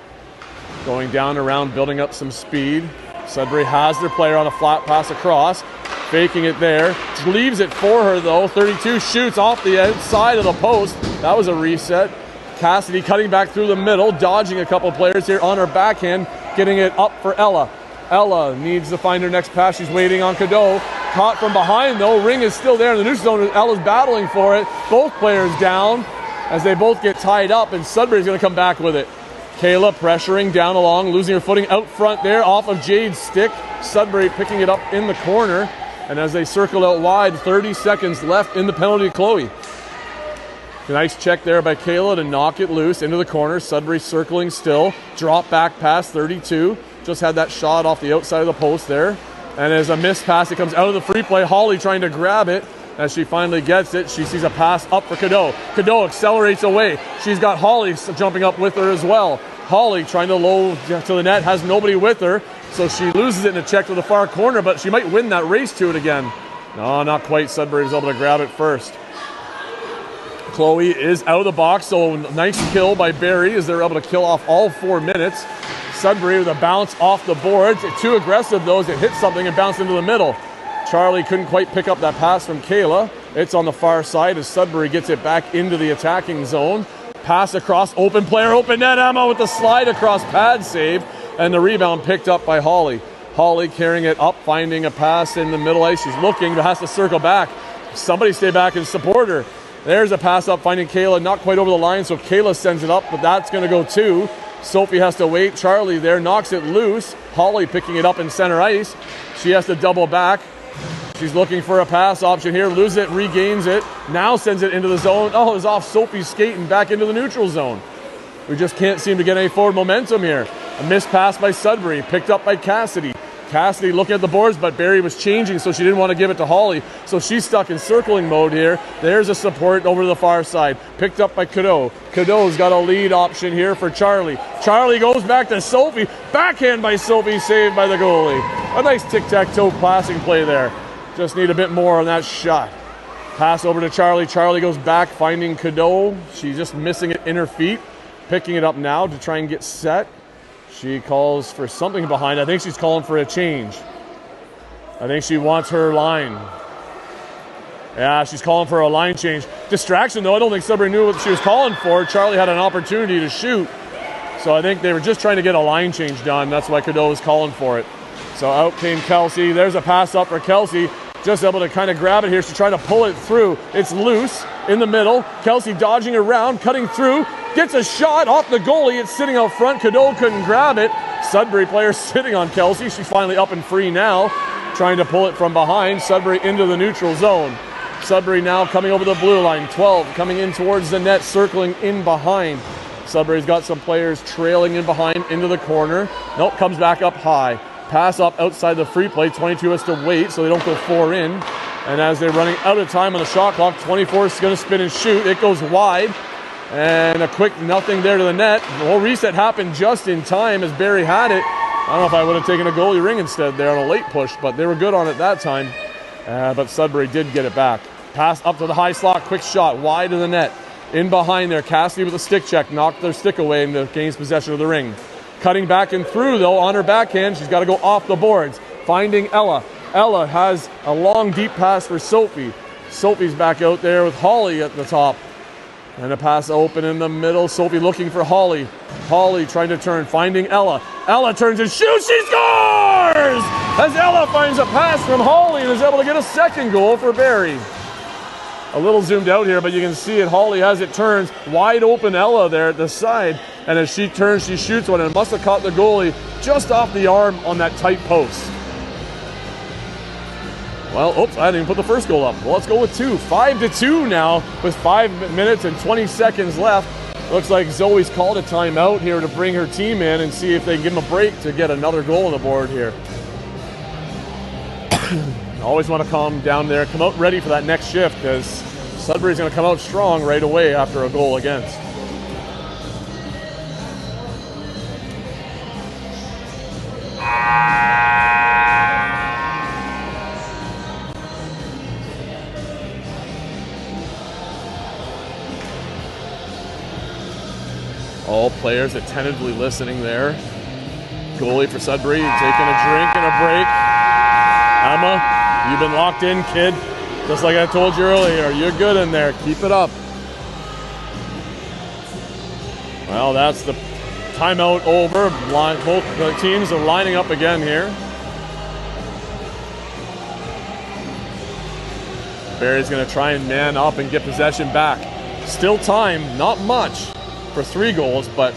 Going down around, building up some speed. Sudbury has their player on a flat pass across, faking it there. Leaves it for her, though. 32 shoots off the outside of the post. That was a reset. Cassidy cutting back through the middle, dodging a couple players here on her backhand, getting it up for Ella. Ella needs to find her next pass. She's waiting on Cadeau. Caught from behind, though. Ring is still there in the neutral zone. Ella's battling for it. Both players down as they both get tied up, and Sudbury's going to come back with it. Kayla pressuring down along, losing her footing out front there off of Jade's stick. Sudbury picking it up in the corner. And as they circle out wide, 30 seconds left in the penalty to Chloe. Nice check there by Kayla to knock it loose into the corner. Sudbury circling still. Drop back pass, 32. Just had that shot off the outside of the post there. And as a missed pass, it comes out of the free play. Holly trying to grab it. As she finally gets it, she sees a pass up for Cadeau. Cadeau accelerates away. She's got Holly jumping up with her as well. Holly trying to low to the net, has nobody with her. So she loses it in a check to the far corner, but she might win that race to it again. No, not quite. Sudbury was able to grab it first. Chloe is out of the box, so nice kill by Barrie as they're able to kill off all 4 minutes. Sudbury with a bounce off the boards. Too aggressive, though, as it hit something and bounced into the middle. Charlie couldn't quite pick up that pass from Kayla. It's on the far side as Sudbury gets it back into the attacking zone. Pass across, open player, open net. Emma with the slide across, pad save, and the rebound picked up by Holly. Holly carrying it up, finding a pass in the middle ice. She's looking, but has to circle back. Somebody stay back and support her. There's a pass up, finding Kayla, not quite over the line, so Kayla sends it up, but that's going to go too. Sophie has to wait. Charlie there knocks it loose. Holly picking it up in center ice. She has to double back. She's looking for a pass option here. Loses it, regains it. Now sends it into the zone. Oh, it was off Sophie's skate and back into the neutral zone. We just can't seem to get any forward momentum here. A missed pass by Sudbury, picked up by Cassidy. Cassidy looking at the boards, but Barrie was changing, so she didn't want to give it to Holly. So she's stuck in circling mode here. There's a support over to the far side. Picked up by Cadeau. Cadeau's got a lead option here for Charlie. Charlie goes back to Sophie. Backhand by Sophie, saved by the goalie. A nice tic-tac-toe passing play there. Just need a bit more on that shot. Pass over to Charlie. Charlie goes back, finding Cadeau. She's just missing it in her feet. Picking it up now to try and get set. She calls for something behind. I think she's calling for a change. I think she wants her line. Yeah, she's calling for a line change. Distraction, though. I don't think Sudbury knew what she was calling for. Charlie had an opportunity to shoot. So I think they were just trying to get a line change done. That's why Cadeau was calling for it. So out came Kelsey. There's a pass up for Kelsey. Just able to kind of grab it here. She's trying to pull it through. It's loose in the middle. Kelsey dodging around, cutting through. Gets a shot off the goalie. It's sitting out front. Cadeau couldn't grab it. Sudbury player sitting on Kelsey. She's finally up and free now. Trying to pull it from behind. Sudbury into the neutral zone. Sudbury now coming over the blue line. 12 coming in towards the net, circling in behind. Sudbury's got some players trailing in behind into the corner. Nope, comes back up high. Pass up outside the free play. 22 has to wait so they don't go 4 in. And as they're running out of time on the shot clock, 24 is going to spin and shoot. It goes wide. And a quick nothing there to the net. The whole reset happened just in time as Barrie had it. I don't know if I would have taken a goalie ring instead there on a late push, but they were good on it that time. But Sudbury did get it back. Pass up to the high slot, quick shot, wide of the net. In behind there, Cassidy with a stick check, knocked their stick away and gains possession of the ring. Cutting back and through, though, on her backhand. She's got to go off the boards. Finding Ella. Ella has a long, deep pass for Sophie. Sophie's back out there with Holly at the top. And a pass open in the middle. Sophie looking for Holly. Holly trying to turn, finding Ella. Ella turns and shoots. She scores! As Ella finds a pass from Holly and is able to get a second goal for Barrie. a little zoomed out here, but you can see it. Holly has it, turns, wide open Ella there at the side, and as she turns, she shoots one, and it must have caught the goalie just off the arm on that tight post. Well, oops, I didn't even put the first goal up. Well, let's go with 2. 5-2 now with 5 minutes and 20 seconds left. Looks like Zoe's called a timeout here to bring her team in and see if they can give them a break to get another goal on the board here. Always want to calm down there, come out ready for that next shift, because Sudbury's going to come out strong right away after a goal against. All players attentively listening there. Goalie for Sudbury taking a drink and a break. Emma, you've been locked in, kid. Just like I told you earlier, you're good in there. Keep it up. Well, that's the timeout over. Both the teams are lining up again here. Barrie's going to try and man up and get possession back. Still time, not much for 3 goals, but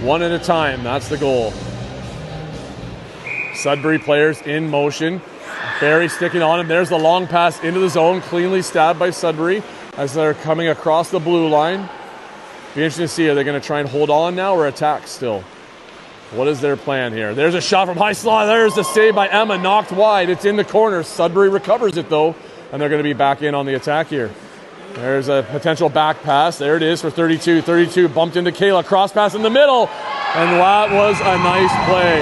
1 at a time. That's the goal. Sudbury players in motion. Barrie sticking on him. There's the long pass into the zone, cleanly stabbed by Sudbury as they're coming across the blue line. Be interesting to see, are they going to try and hold on now or attack still? What is their plan here? There's a shot from high slot. There's the save by Emma, knocked wide. It's in the corner. Sudbury recovers it though, and they're going to be back in on the attack here. There's a potential back pass. There it is for 32. 32 bumped into Kayla. Cross pass in the middle. And that was a nice play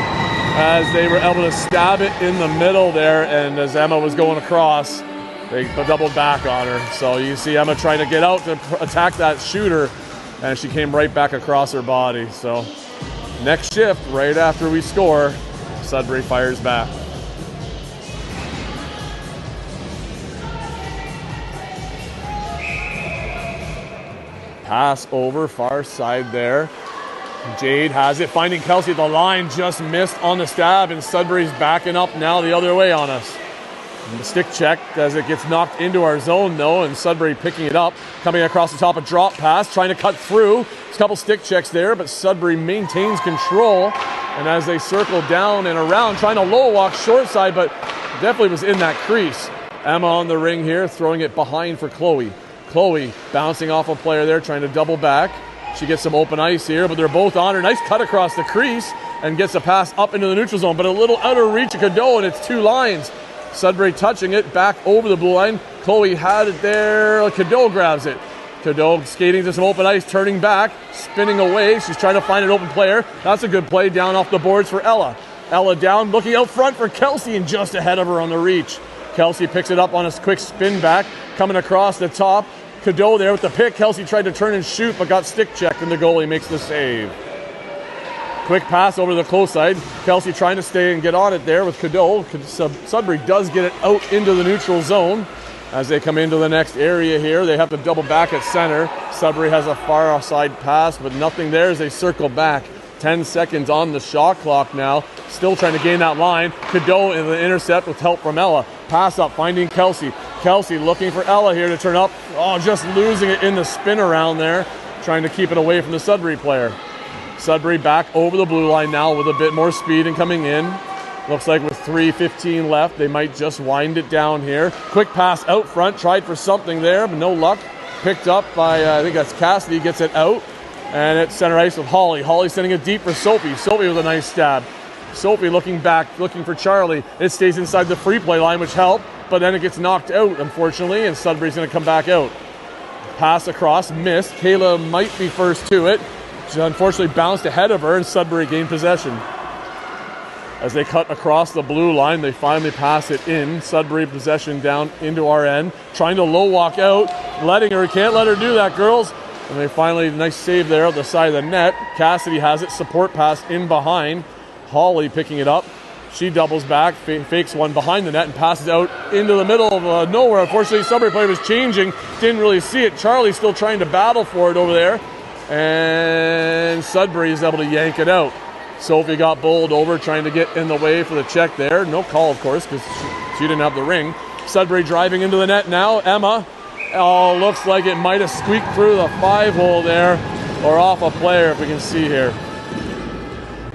as they were able to stab it in the middle there. And as Emma was going across, they doubled back on her. So you see Emma trying to get out to attack that shooter, and she came right back across her body. So next shift, right after we score, Sudbury fires back. Pass over, far side there. Jade has it, finding Kelsey at the line, just missed on the stab, and Sudbury's backing up now the other way on us. And the stick check as it gets knocked into our zone though, and Sudbury picking it up, coming across the top, a drop pass, trying to cut through. There's a couple stick checks there, but Sudbury maintains control, and as they circle down and around, trying to low walk short side, but definitely was in that crease. Emma on the ring here, throwing it behind for Chloe. Chloe bouncing off a player there, trying to double back. She gets some open ice here, but they're both on her. Nice cut across the crease and gets a pass up into the neutral zone, but a little out of reach of Cadeau, and it's 2 lines. Sudbury touching it back over the blue line. Chloe had it there. Cadeau grabs it. Cadeau skating to some open ice, turning back, spinning away. She's trying to find an open player. That's a good play down off the boards for Ella. Ella down, looking out front for Kelsey, and just ahead of her on the reach. Kelsey picks it up on a quick spin back, coming across the top. Cadeau there with the pick. Kelsey tried to turn and shoot, but got stick checked, and the goalie makes the save. Quick pass over the close side. Kelsey trying to stay and get on it there with Cadeau. Sudbury does get it out into the neutral zone. As they come into the next area here, they have to double back at center. Sudbury has a far offside pass, but nothing there as they circle back. 10 seconds on the shot clock now. Still trying to gain that line. Cadeau in the intercept with help from Ella. Pass up, finding Kelsey. Kelsey looking for Ella here to turn up. Oh, just losing it in the spin around there. Trying to keep it away from the Sudbury player. Sudbury back over the blue line now with a bit more speed and coming in. Looks like with 3:15 left, they might just wind it down here. Quick pass out front, tried for something there, but no luck. Picked up by, I think that's Cassidy, gets it out. And it's center ice with Holly. Holly sending it deep for Sophie. Sophie with a nice stab. Sophie looking back, looking for Charlie. It stays inside the free play line, which helped, but then it gets knocked out, unfortunately, and Sudbury's going to come back out. Pass across, missed. Kayla might be first to it. She unfortunately bounced ahead of her, and Sudbury gained possession. As they cut across the blue line, they finally pass it in. Sudbury possession down into our end. Trying to low walk out, letting her, can't let her do that, girls. And they finally, nice save there at the side of the net. Cassidy has it, support pass in behind. Holly picking it up. She doubles back, fakes one behind the net and passes out into the middle of nowhere. Unfortunately, Sudbury player was changing, didn't really see it. Charlie still trying to battle for it over there. And Sudbury is able to yank it out. Sophie got bowled over, trying to get in the way for the check there. No call, of course, because she didn't have the ring. Sudbury driving into the net now. Emma Oh, looks like it might have squeaked through the 5-hole there, or off a player, if we can see here.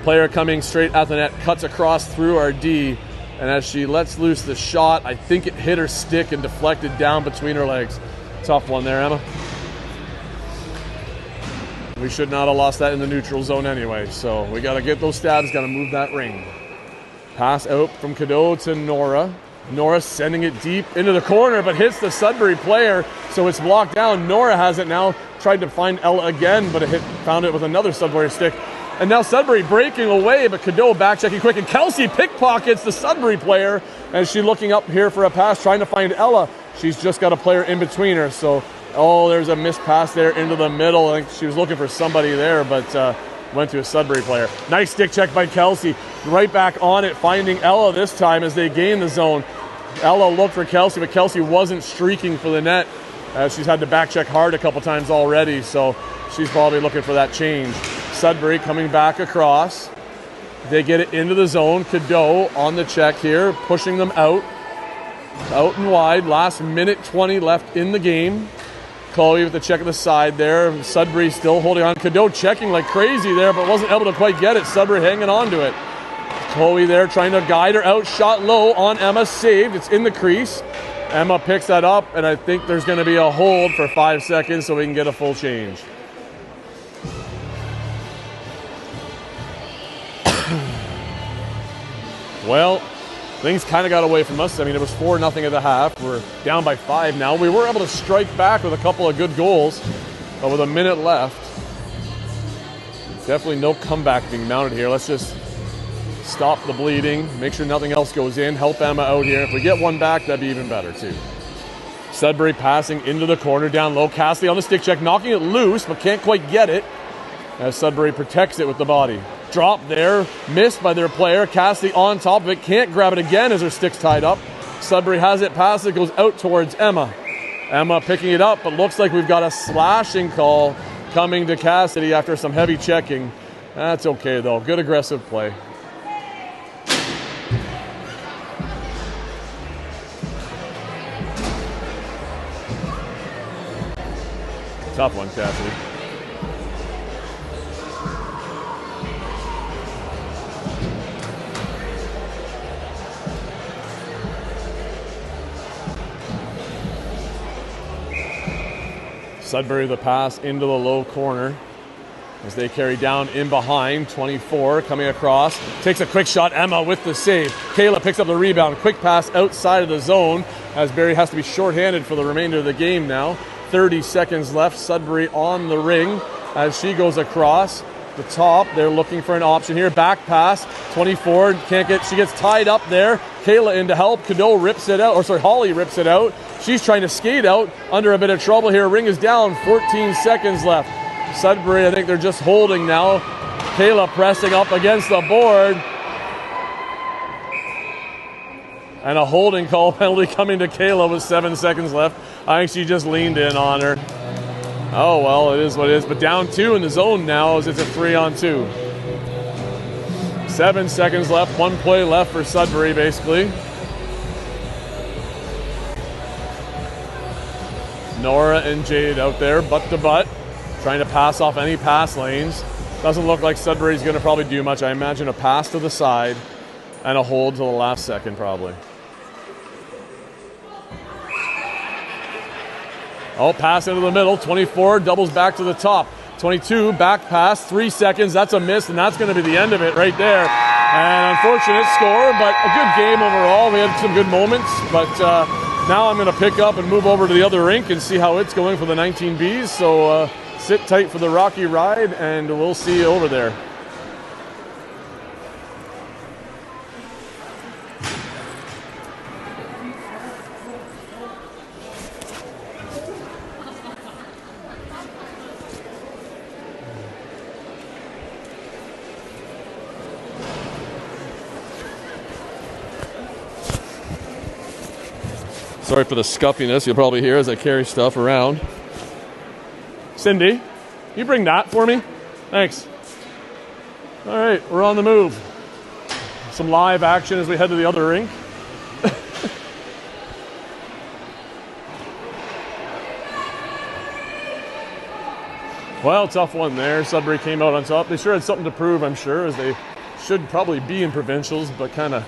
Player coming straight at the net, cuts across through our D, and as she lets loose the shot, I think it hit her stick and deflected down between her legs. Tough one there, Emma. We should not have lost that in the neutral zone anyway, so we got to get those stabs, got to move that ring. Pass out from Cadeau to Nora. Nora sending it deep into the corner, but hits the Sudbury player, so it's blocked down. Nora has it now, tried to find Ella again, but found it with another Sudbury stick. And now Sudbury breaking away, but Cadeau back checking quick, and Kelsey pickpockets the Sudbury player as she looking up here for a pass, trying to find Ella. She's just got a player in between her, so there's a missed pass there into the middle. I think she was looking for somebody there, but went to a Sudbury player. Nice stick check by Kelsey. Right back on it, finding Ella this time as they gain the zone. Ella looked for Kelsey, but Kelsey wasn't streaking for the net. She's had to back check hard a couple times already, so she's probably looking for that change. Sudbury coming back across. They get it into the zone. Cadeau on the check here, pushing them out and wide. Last minute 20 left in the game. Chloe with the check at the side there. Sudbury still holding on. Cadeau checking like crazy there, but wasn't able to quite get it. Sudbury hanging on to it. Chloe there trying to guide her out. Shot low on Emma. Saved. It's in the crease. Emma picks that up, and I think there's going to be a hold for 5 seconds so we can get a full change. Well, things kind of got away from us. I mean, it was 4-0 at the half. We're down by 5 now. We were able to strike back with a couple of good goals, but with a minute left, definitely no comeback being mounted here. Let's just stop the bleeding, make sure nothing else goes in, help Emma out here. If we get one back, that'd be even better too. Sudbury passing into the corner, down low. Cassidy on the stick check, knocking it loose, but can't quite get it as Sudbury protects it with the body. Drop there, missed by their player. Cassidy on top of it, can't grab it again as her stick's tied up. Sudbury has it, passes it, goes out towards Emma. Emma picking it up, but looks like we've got a slashing call coming to Cassidy after some heavy checking. That's okay though, good aggressive play. Tough one, Cassidy. Sudbury the pass into the low corner as they carry down in behind. 24 coming across, takes a quick shot. Emma with the save. Kayla picks up the rebound. Quick pass outside of the zone as Barrie has to be shorthanded for the remainder of the game now. 30 seconds left. Sudbury on the ring as she goes across the top. They're looking for an option here. Back pass. 24 can't get. She gets tied up there. Kayla in to help. Cadeau rips it out. Holly rips it out. She's trying to skate out, under a bit of trouble here. Ring is down, 14 seconds left. Sudbury, I think they're just holding now. Kayla pressing up against the board. And a holding call penalty coming to Kayla with 7 seconds left. I think she just leaned in on her. Oh, well, it is what it is. But down 2 in the zone now as it's a 3-on-2. 7 seconds left, 1 play left for Sudbury, basically. Nora and Jade out there, butt to butt, trying to pass off any pass lanes. Doesn't look like Sudbury's going to probably do much. I imagine a pass to the side and a hold to the last second, probably. Oh, pass into the middle. 24 doubles back to the top. 22 back pass, 3 seconds. That's a miss, and that's going to be the end of it right there. An unfortunate score, but a good game overall. We had some good moments, but now I'm going to pick up and move over to the other rink and see how it's going for the 19Bs. So sit tight for the rocky ride, and we'll see you over there. Sorry for the scuffiness you'll probably hear as I carry stuff around. Cindy, you bring that for me? Thanks. All right, we're on the move. Some live action as we head to the other rink. Well, tough one there. Sudbury came out on top. They sure had something to prove, I'm sure, as they should probably be in provincials, but kind of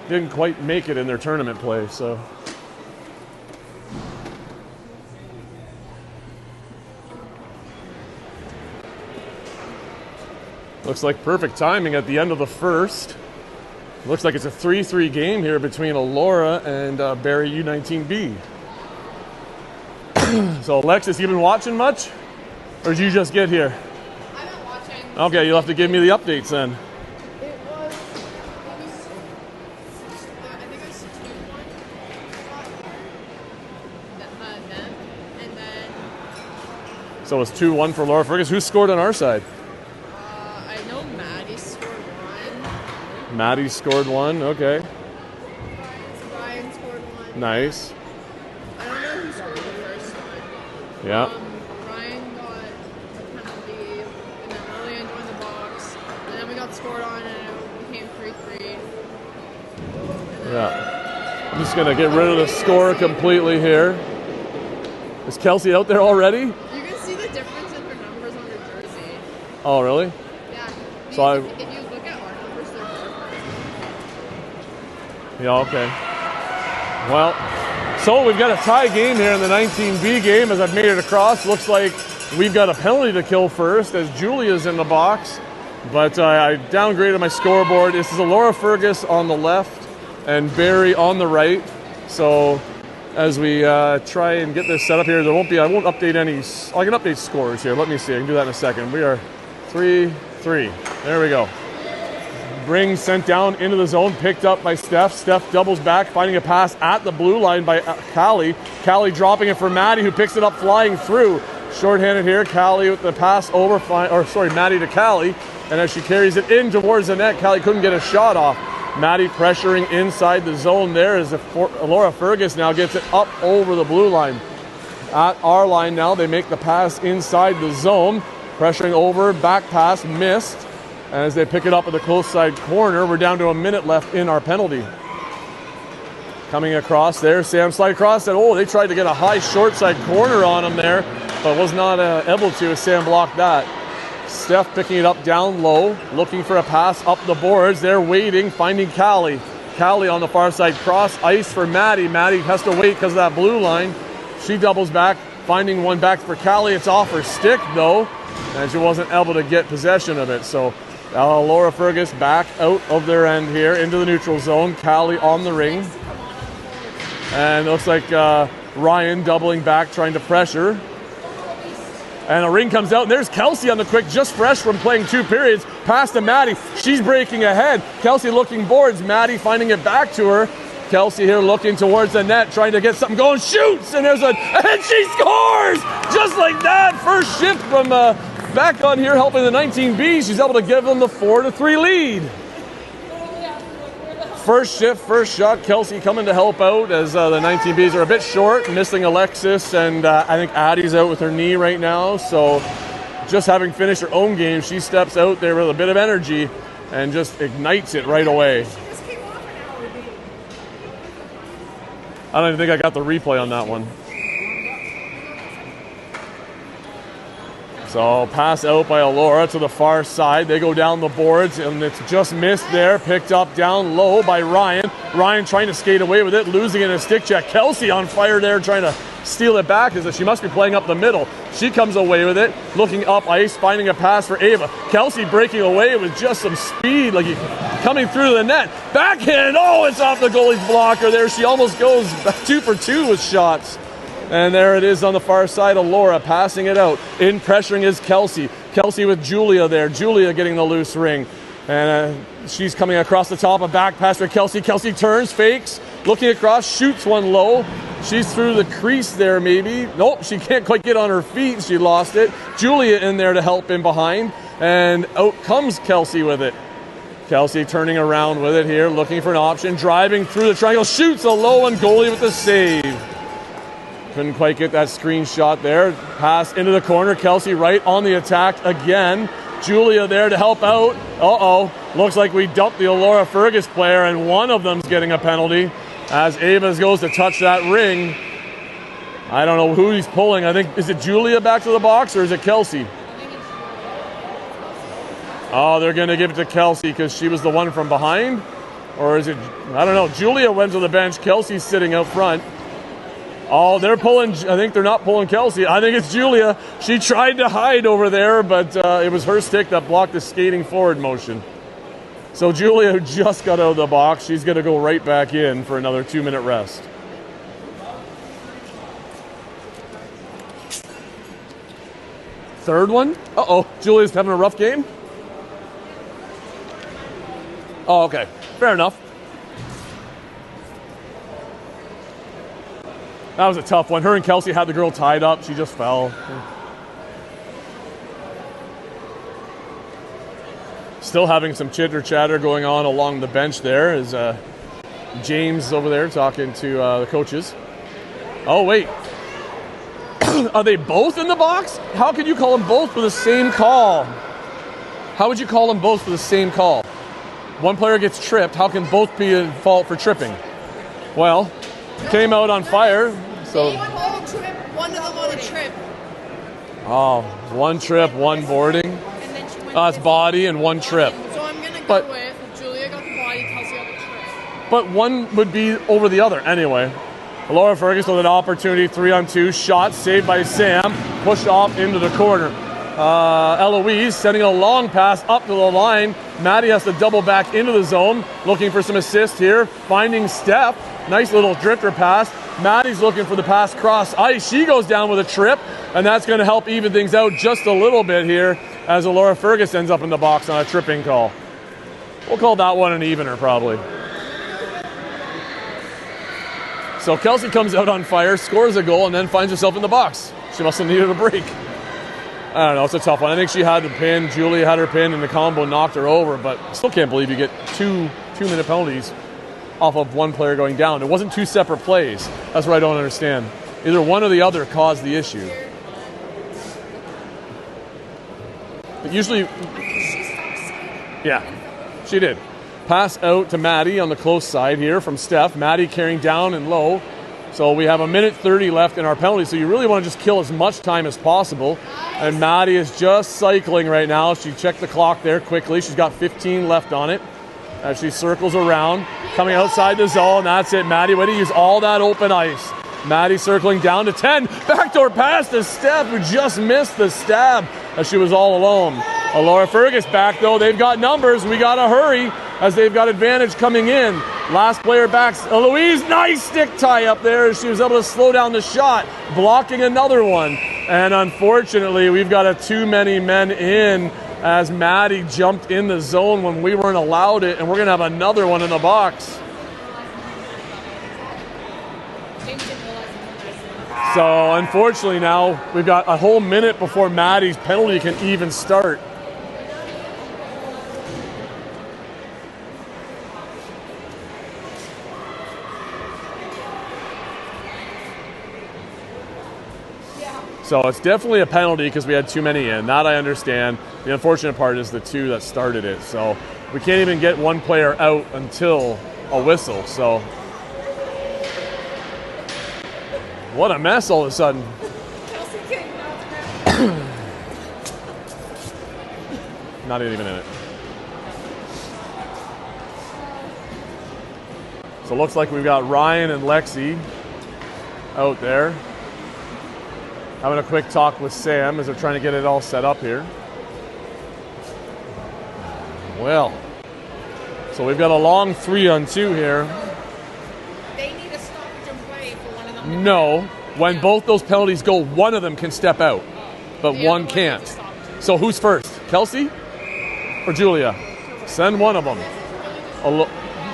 didn't quite make it in their tournament play. So looks like perfect timing at the end of the first. Looks like it's a 3-3 game here between Elora and Barrie U19B. So Alexis, you been watching much? Or did you just get here? I've been watching. Okay, you'll have to give me the updates then. It was I think it was 2-1. Them, and then So it's 2-1 for Laura Fergus. Who scored on our side? I know Maddie scored one. Maddie scored one, okay. Ryan scored one. Nice. I don't know who scored the first one. Yeah. Ryan got a penalty, and then Lillian joined the box, and then we got scored on, and it became 3-3. Yeah. I'm just going to get rid of the score completely here. Is Kelsey out there already? You can see the difference in her numbers on her jersey. Oh, really? Yeah. So If you look at our numbers, they're different. Yeah, okay. Well, so we've got a tie game here in the 19B game as I've made it across. Looks like we've got a penalty to kill first as Julia's in the box. But I downgraded my scoreboard. This is Elora Fergus on the left and Barrie on the right. So as we try and get this set up here, I won't update any, I can update scores here. Let me see, I can do that in a second. We are 3-3. There we go. Ring sent down into the zone, picked up by Steph. Steph doubles back, finding a pass at the blue line by Callie. Callie dropping it for Maddie, who picks it up flying through. Short-handed here, Callie with the pass over, Maddie to Callie. And as she carries it in towards the net, Callie couldn't get a shot off. Maddie pressuring inside the zone there as Elora Fergus now gets it up over the blue line. At our line now, they make the pass inside the zone. Pressuring over, back pass, missed. And as they pick it up at the close side corner, we're down to a minute left in our penalty. Coming across there, Sam slide across, and they tried to get a high short side corner on him there, but was not able to as Sam blocked that. Steph picking it up down low, looking for a pass up the boards. They're waiting, finding Callie. Callie on the far side, cross ice for Maddie. Maddie has to wait because of that blue line. She doubles back, finding one back for Callie. It's off her stick though, and she wasn't able to get possession of it. So Elora Fergus back out of their end here into the neutral zone. Callie on the ring. And it looks like Ryan doubling back, trying to pressure. And a ring comes out, and there's Kelsey on the quick, just fresh from playing 2 periods. Pass to Maddie. She's breaking ahead. Kelsey looking boards. Maddie finding it back to her. Kelsey here looking towards the net, trying to get something going. Shoots, and and she scores! Just like that. First shift from back on here helping the 19B. She's able to give them the 4-3 lead. First shift, first shot. Kelsey coming to help out as the 19Bs are a bit short, missing Alexis, and I think Addie's out with her knee right now. So just having finished her own game, she steps out there with a bit of energy and just ignites it right away. I don't even think I got the replay on that one. So pass out by Elora to the far side. They go down the boards, and it's just missed there. Picked up down low by Ryan. Ryan trying to skate away with it, losing it in a stick check. Kelsey on fire there, trying to steal it back as if she must be playing up the middle. She comes away with it, looking up ice, finding a pass for Ava. Kelsey breaking away with just some speed, like coming through the net. Backhand, it's off the goalie's blocker there. She almost goes 2 for 2 with shots. And there it is on the far side, Elora passing it out. In pressuring is Kelsey. Kelsey with Julia there. Julia getting the loose ring. And she's coming across the top, a back pass for Kelsey. Kelsey turns, fakes, looking across, shoots one low. She's through the crease there maybe. Nope, she can't quite get on her feet. She lost it. Julia in there to help in behind. And out comes Kelsey with it. Kelsey turning around with it here, looking for an option. Driving through the triangle, shoots a low one, goalie with the save. Couldn't quite get that screenshot there. Pass into the corner. Kelsey right on the attack again. Julia there to help out. Looks like we dumped the Elora Fergus player, and one of them's getting a penalty as Ava goes to touch that ring. I don't know who he's pulling. I think, is it Julia back to the box or is it Kelsey? Oh, they're going to give it to Kelsey because she was the one from behind? Or is it, I don't know. Julia went to the bench. Kelsey's sitting out front. Oh, they're pulling, I think they're not pulling Kelsey. I think it's Julia. She tried to hide over there, but it was her stick that blocked the skating forward motion. So Julia, who just got out of the box, she's going to go right back in for another 2-minute rest. Third one? Uh-oh, Julia's having a rough game? Oh, okay. Fair enough. That was a tough one. Her and Kelsey had the girl tied up. She just fell. Still having some chitter-chatter going on along the bench there as James over there talking to the coaches. Oh, wait. Are they both in the box? How can you call them both for the same call? How would you call them both for the same call? One player gets tripped. How can both be at fault for tripping? Well, came out on fire. So one of them on a trip. Oh, one trip, one boarding. And then she went It's body and one trip. So I'm going to go with Julia got the body, Kelsey got the trip. But one would be over the other anyway. Laura Ferguson with an opportunity, 3-on-2, shot saved by Sam, pushed off into the corner. Eloise sending a long pass up to the line. Maddie has to double back into the zone, looking for some assist here, finding Steph. Nice little drifter pass. Maddie's looking for the pass cross ice. She goes down with a trip, and that's going to help even things out just a little bit here as Laura Fergus ends up in the box on a tripping call. We'll call that one an evener probably. So Kelsey comes out on fire, scores a goal, and then finds herself in the box. She must have needed a break. I don't know, it's a tough one. I think she had the pin, Julia had her pin, and the combo knocked her over, but I still can't believe you get two-minute penalties off of one player going down. It wasn't two separate plays. That's what I don't understand. Either one or the other caused the issue. But usually, yeah, she did. Pass out to Maddie on the close side here from Steph. Maddie carrying down and low. So we have 1:30 left in our penalty. So you really want to just kill as much time as possible. And Maddie is just cycling right now. She checked the clock there quickly. She's got 15 left on it. As she circles around, coming outside the zone. That's it. Maddie, way to use all that open ice. Maddie circling down to 10. Backdoor pass to Steph, who just missed the stab as she was all alone. Laura Fergus back, though. They've got numbers. We got to hurry as they've got advantage coming in. Last player back, Eloise. Nice stick tie up there as she was able to slow down the shot, blocking another one. And unfortunately, we've got too many men in as Maddie jumped in the zone when we weren't allowed it, and we're going to have another one in the box. So unfortunately now, we've got a whole minute before Maddie's penalty can even start. So it's definitely a penalty because we had too many in. That I understand. The unfortunate part is the two that started it. So we can't even get one player out until a whistle. So what a mess all of a sudden. Not even in it. So it looks like we've got Ryan and Lexi out there, having a quick talk with Sam as they're trying to get it all set up here. Well, so we've got a long 3-on-2 here. They need a stoppage and play for one of them. No, when both those penalties go, one of them can step out, but one can't. So who's first, Kelsey or Julia? Send one of them.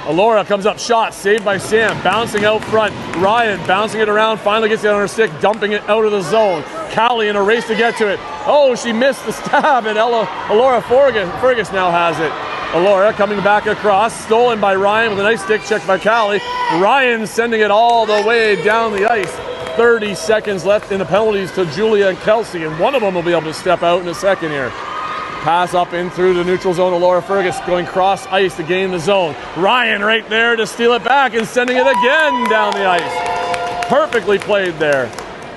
Alora comes up, shot, saved by Sam, bouncing out front. Ryan bouncing it around, finally gets it on her stick, dumping it out of the zone. Callie in a race to get to it. Oh, she missed the stab, and Alora Fergus now has it. Alora coming back across, stolen by Ryan with a nice stick check by Callie. Ryan sending it all the way down the ice. 30 seconds left in the penalties to Julia and Kelsey, and one of them will be able to step out in a second here. Pass up in through the neutral zone to Laura Fergus, going cross ice to gain the zone. Ryan right there to steal it back and sending it again down the ice. Perfectly played there.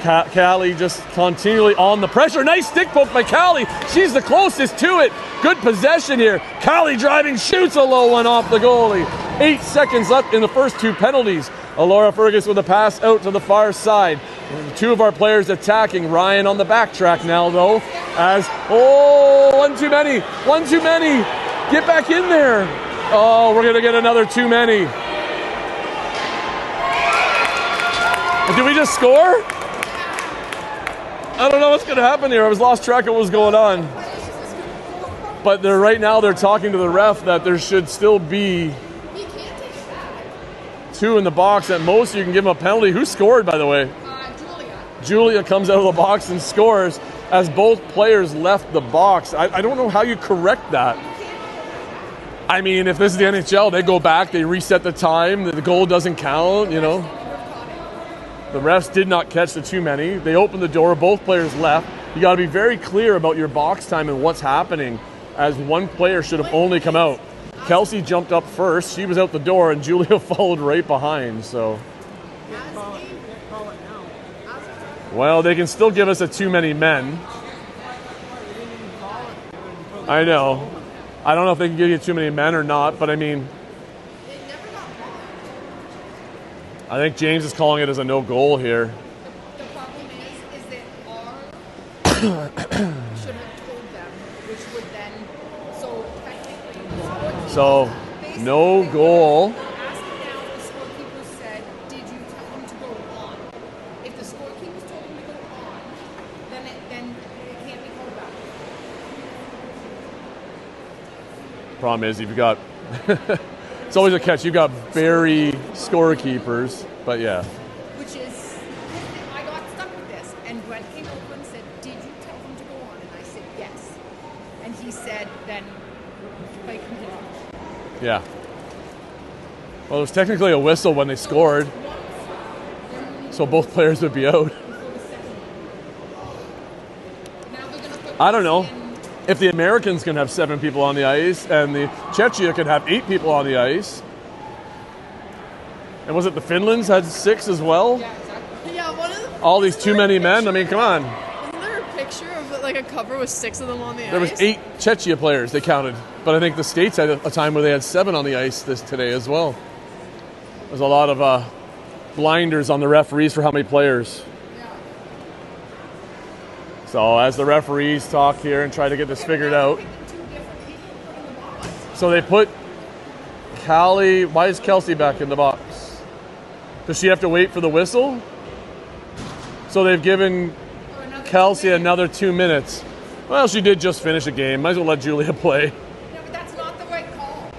Callie just continually on the pressure. Nice stick poke by Callie. She's the closest to it. Good possession here. Callie driving, shoots a low one off the goalie. 8 seconds left in the first 2 penalties. Alora Fergus with a pass out to the far side. 2 of our players attacking. Ryan on the backtrack now, though. As, one too many. One too many. Get back in there. Oh, we're going to get another too many. Did we just score? I don't know what's going to happen here. I was lost track of what was going on. But right now they're talking to the ref that there should still be 2 in the box. At most, you can give them a penalty. Who scored, by the way? Julia comes out of the box and scores as both players left the box. I don't know how you correct that. I mean, if this is the NHL, they go back, they reset the time, the goal doesn't count, you know. The refs did not catch the too many. They opened the door, both players left. You got to be very clear about your box time and what's happening, as one player should have only come out. Kelsey jumped up first, she was out the door, and Julia followed right behind, so. Well, they can still give us a too many men. I know. I don't know if they can give you too many men or not, but I mean, I think James is calling it as a no goal here. The problem is that our should have told them, which would then, so technically, so no goal. Ask now if the scorekeeper said, did you tell him to go on? If the scorekeeper told him to go on, then it can't be called back. Problem is, you've got it's always a catch. You've got Barrie scorekeepers, but yeah. Which is, I got stuck with this, and Brent came over and said, did you tell him to go on? And I said, yes. And he said, then play continue. Yeah. Well, it was technically a whistle when they scored, so both players would be out. I don't know. If the Americans can have 7 people on the ice and the Czechia can have 8 people on the ice. And was it the Finlands had 6 as well? Yeah, exactly. Yeah, one of the, all these too many men. I mean, come on. Wasn't there a picture of like a cover with 6 of them on the ice? There was 8 Czechia players they counted, but I think the States had a time where they had 7 on the ice today as well. There's a lot of blinders on the referees for how many players. So as the referees talk here and try to get this figured out. So they put Callie, why is Kelsey back in the box? Does she have to wait for the whistle? So they've given Kelsey another 2 minutes. Well, she did just finish a game. Might as well let Julia play. No, but that's not the right call.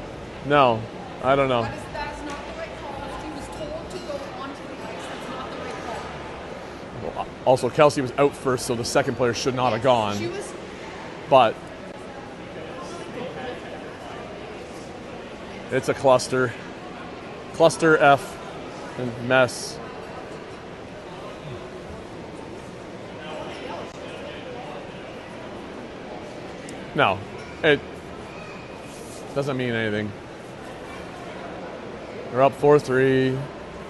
No, I don't know. That is not the right call. If he was told to go onto the ice, that's not the right call. Well, also, Kelsey was out first, so the second player should not have gone. She was. But it's a cluster. Cluster F and mess. No, it doesn't mean anything. We're up 4-3.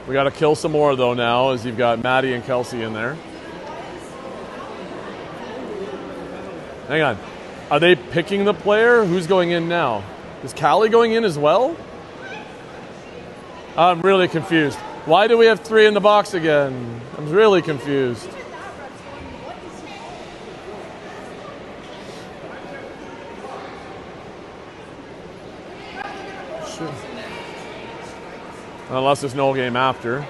We got to kill some more, though, now, as you've got Maddie and Kelsey in there. Hang on. Are they picking the player? Who's going in now? Is Callie going in as well? I'm really confused. Why do we have 3 in the box again? I'm really confused. Sure. Unless there's no game after.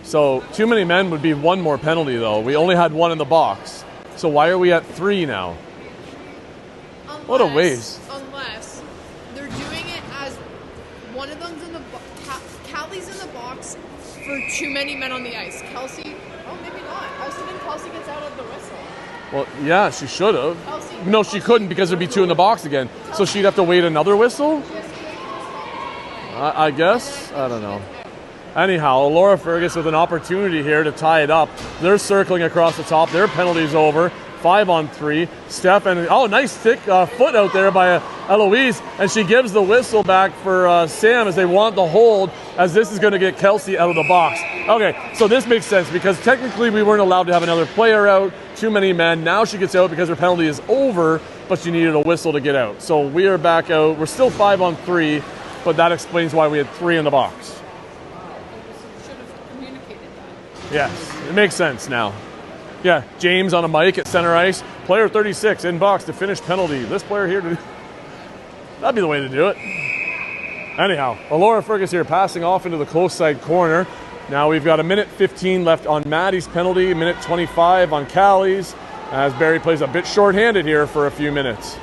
So too many men would be 1 more penalty, though. We only had 1 in the box. So why are we at 3 now? What a waste. Unless they're doing it as one of them's in the Callie's in the box for too many men on the ice. Kelsey, oh, maybe not. Also, then Kelsey gets out of the whistle. Well, yeah, she should have. No, she couldn't because there'd be 2 in the box again. So she'd have to wait another whistle? I guess? I don't know. Anyhow, Laura Fergus with an opportunity here to tie it up. They're circling across the top. Their penalty's over. 5-on-3. Steph and nice thick foot out there by Eloise, and she gives the whistle back for Sam as they want the hold, as this is going to get Kelsey out of the box. Okay, so this makes sense because technically we weren't allowed to have another player out. Too many men. Now she gets out because her penalty is over, but she needed a whistle to get out. So we are back out. We're still 5-on-3, but that explains why we had 3 in the box. Should have communicated that. Yes, it makes sense now. Yeah, James on a mic at center ice. Player 36 in box to finish penalty. This player here, that'd be the way to do it. Anyhow, Laura Fergus here passing off into the close side corner. Now we've got 1:15 left on Maddie's penalty, 1:25 on Callie's, as Barrie plays a bit short-handed here for a few minutes.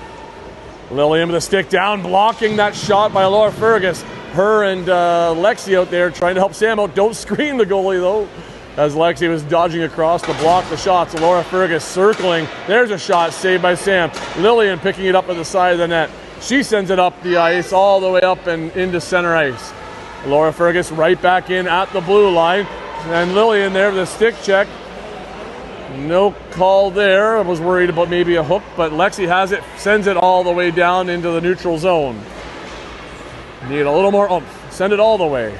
Lillian with a stick down, blocking that shot by Laura Fergus. Her and Lexi out there trying to help Sam out. Don't screen the goalie though, as Lexi was dodging across to block the shots. Laura Fergus circling. There's a shot saved by Sam. Lillian picking it up at the side of the net. She sends it up the ice, all the way up and into center ice. Laura Fergus right back in at the blue line. And Lillian there with a stick check. No call there. I was worried about maybe a hook, but Lexi has it, sends it all the way down into the neutral zone. Need a little more oomph. Send it all the way.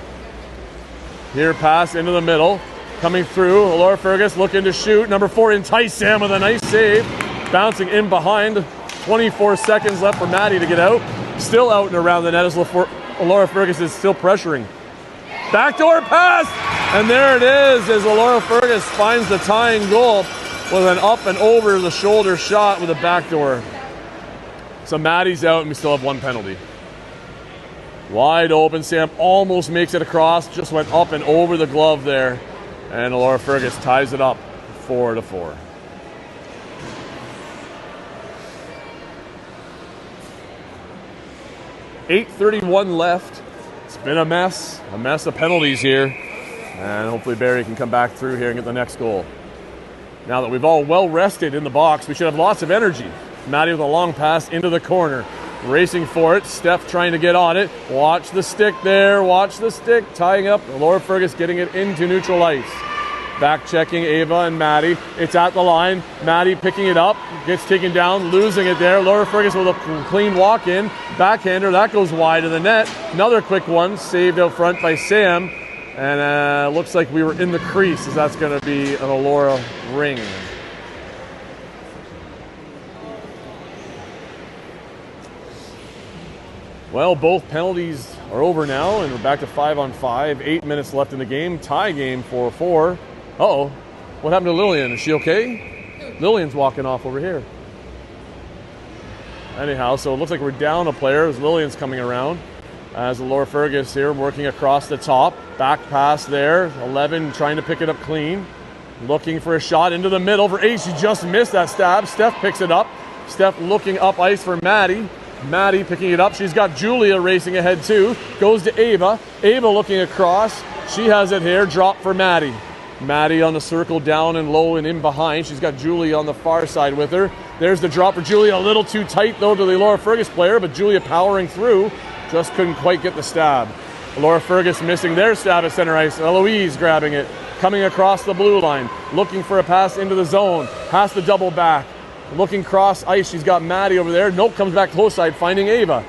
Here, pass into the middle. Coming through, Laura Fergus looking to shoot. Number 4, entice Sam with a nice save. Bouncing in behind. 24 seconds left for Maddie to get out. Still out and around the net as Laura Fergus is still pressuring. Backdoor pass! And there it is as Laura Fergus finds the tying goal with an up and over the shoulder shot with a backdoor. So Maddie's out and we still have 1 penalty. Wide open, Sam almost makes it across, just went up and over the glove there. And Laura Fergus ties it up 4-4. .8:31 left. It's been a mess of penalties here. And hopefully Barrie can come back through here and get the next goal. Now that we've all well rested in the box, we should have lots of energy. Maddie with a long pass into the corner. Racing for it. Steph trying to get on it. Watch the stick there. Watch the stick. Tying up. Laura Fergus getting it into neutral ice. Back checking Ava and Maddie. It's at the line. Maddie picking it up. Gets taken down. Losing it there. Laura Fergus with a clean walk in. Backhander. That goes wide of the net. Another quick one. Saved out front by Sam. And looks like we were in the crease, as that's going to be an Allura ring. Well, both penalties are over now, and we're back to 5-on-5. 8 minutes left in the game. Tie game 4-4. Uh-oh. What happened to Lillian? Is she okay? Lillian's walking off over here. Anyhow, so it looks like we're down a player as Lillian's coming around. As Laura Fergus here working across the top. Back pass there. 11 trying to pick it up clean. Looking for a shot into the middle for Ace. She just missed that stab. Steph picks it up. Steph looking up ice for Maddie. Maddie picking it up. She's got Julia racing ahead too. Goes to Ava. Ava looking across. She has it here. Drop for Maddie. Maddie on the circle, down and low and in behind. She's got Julia on the far side with her. There's the drop for Julia. A little too tight though to the Laura Fergus player, but Julia powering through. Just couldn't quite get the stab. Laura Fergus missing their stab at center ice. Eloise grabbing it. Coming across the blue line. Looking for a pass into the zone. Has to double back. Looking cross ice, she's got Maddie over there. Nope, comes back close side, finding Ava.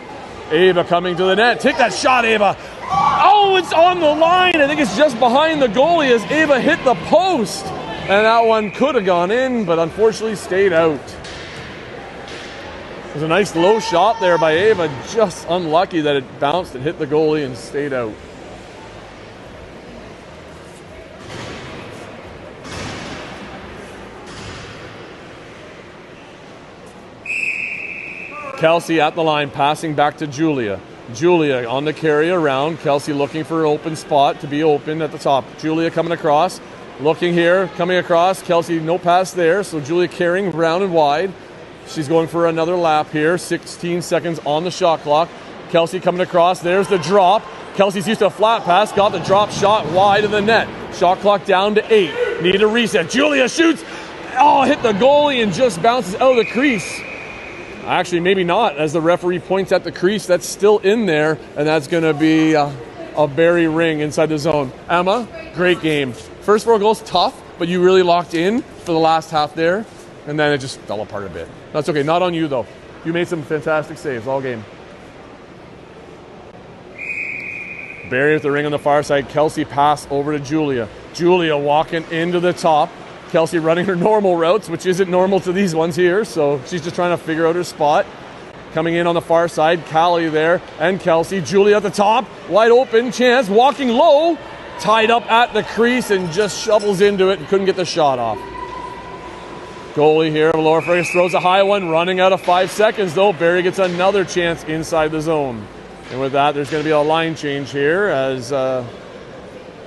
Ava coming to the net. Take that shot, Ava. Oh, it's on the line. I think it's just behind the goalie as Ava hit the post. And that one could have gone in, but unfortunately stayed out. It was a nice low shot there by Ava. Just unlucky that it bounced and hit the goalie and stayed out. Kelsey at the line, passing back to Julia. Julia on the carry around. Kelsey looking for an open spot to be open at the top. Julia coming across. Looking here, coming across. Kelsey, no pass there, so Julia carrying round and wide. She's going for another lap here. 16 seconds on the shot clock. Kelsey coming across. There's the drop. Kelsey's used to a flat pass. Got the drop shot wide of the net. Shot clock down to 8. Need a reset. Julia shoots. Oh, hit the goalie and just bounces out of the crease. Actually, maybe not. As the referee points at the crease, that's still in there, and that's going to be a Barrie ring inside the zone. Emma, great game. First 4 goals, tough, but you really locked in for the last half there, and then it just fell apart a bit. That's okay, not on you though. You made some fantastic saves all game. Barrie with the ring on the far side. Kelsey pass over to Julia. Julia walking into the top. Kelsey running her normal routes, which isn't normal to these ones here, so she's just trying to figure out her spot. Coming in on the far side, Callie there, and Kelsey. Julia at the top, wide open, chance, walking low, tied up at the crease and just shovels into it and couldn't get the shot off. Goalie here, Laura Fergus throws a high one, running out of 5 seconds though. Barrie gets another chance inside the zone. And with that, there's going to be a line change here as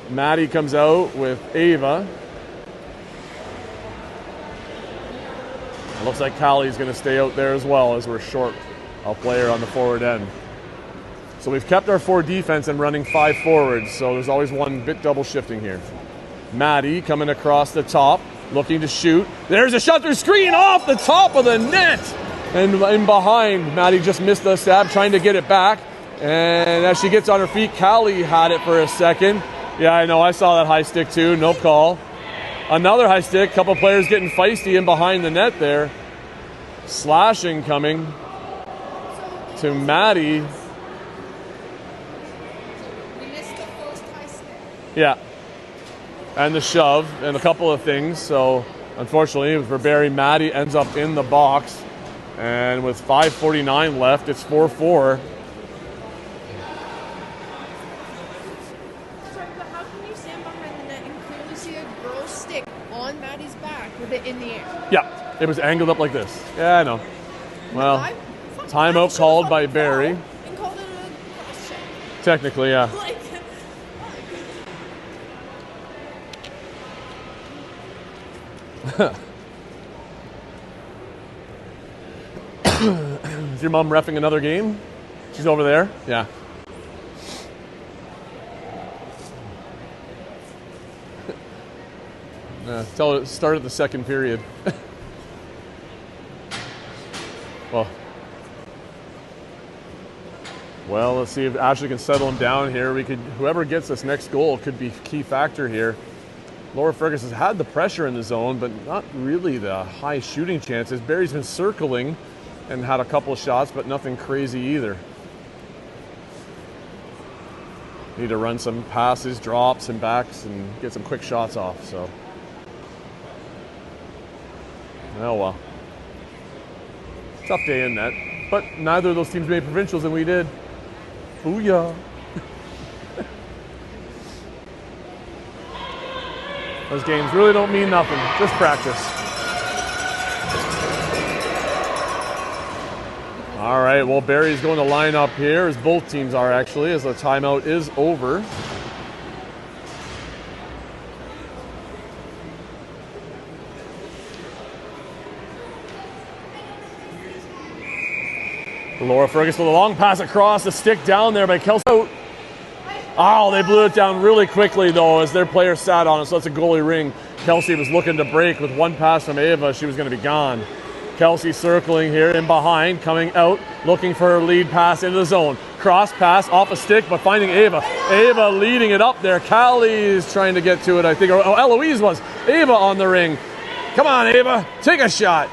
Maddie comes out with Ava. It looks like Callie's going to stay out there as well as we're short a player on the forward end. So we've kept our 4 defense and running 5 forwards, so there's always one bit double shifting here. Maddie coming across the top, looking to shoot. There's a shot through screen off the top of the net! And in behind, Maddie just missed the stab, trying to get it back. And as she gets on her feet, Callie had it for a second. Yeah, I know, I saw that high stick too, no call. Another high stick, couple players getting feisty in behind the net there. Slashing coming to Maddie. We missed the first high stick. Yeah. And the shove and a couple of things. So unfortunately for Barrie, Maddie ends up in the box. And with 5:49 left, it's 4-4. On Maddie's back with it in the air. Yeah, it was angled up like this. Yeah, I know. Well, timeout called by Barrie. And called it a cross check. Technically, yeah. Like, Is your mom reffing another game? She's over there? Yeah. Tell it start at the second period. Well, let's see if Ashley can settle him down here. Whoever gets this next goal could be a key factor here. Laura Fergus has had the pressure in the zone, but not really the high shooting chances. Barrie's been circling and had a couple of shots, but nothing crazy either. Need to run some passes, drops, and backs, and get some quick shots off. So. Oh well. Tough day in net. But neither of those teams made provincials, and we did. Booyah. Those games really don't mean nothing. Just practice. All right, well, Barrie's going to line up here, as both teams are actually, as the timeout is over. Laura Fergus with a long pass across, the stick down there by Kelsey. Oh, they blew it down really quickly though as their player sat on it, so that's a goalie ring. Kelsey was looking to break with one pass from Ava. She was going to be gone. Kelsey circling here in behind, coming out, looking for her lead pass into the zone. Cross pass off a stick, but finding Ava. Ava leading it up there. Callie's trying to get to it, I think. Oh, Eloise was. Ava on the ring. Come on, Ava. Take a shot.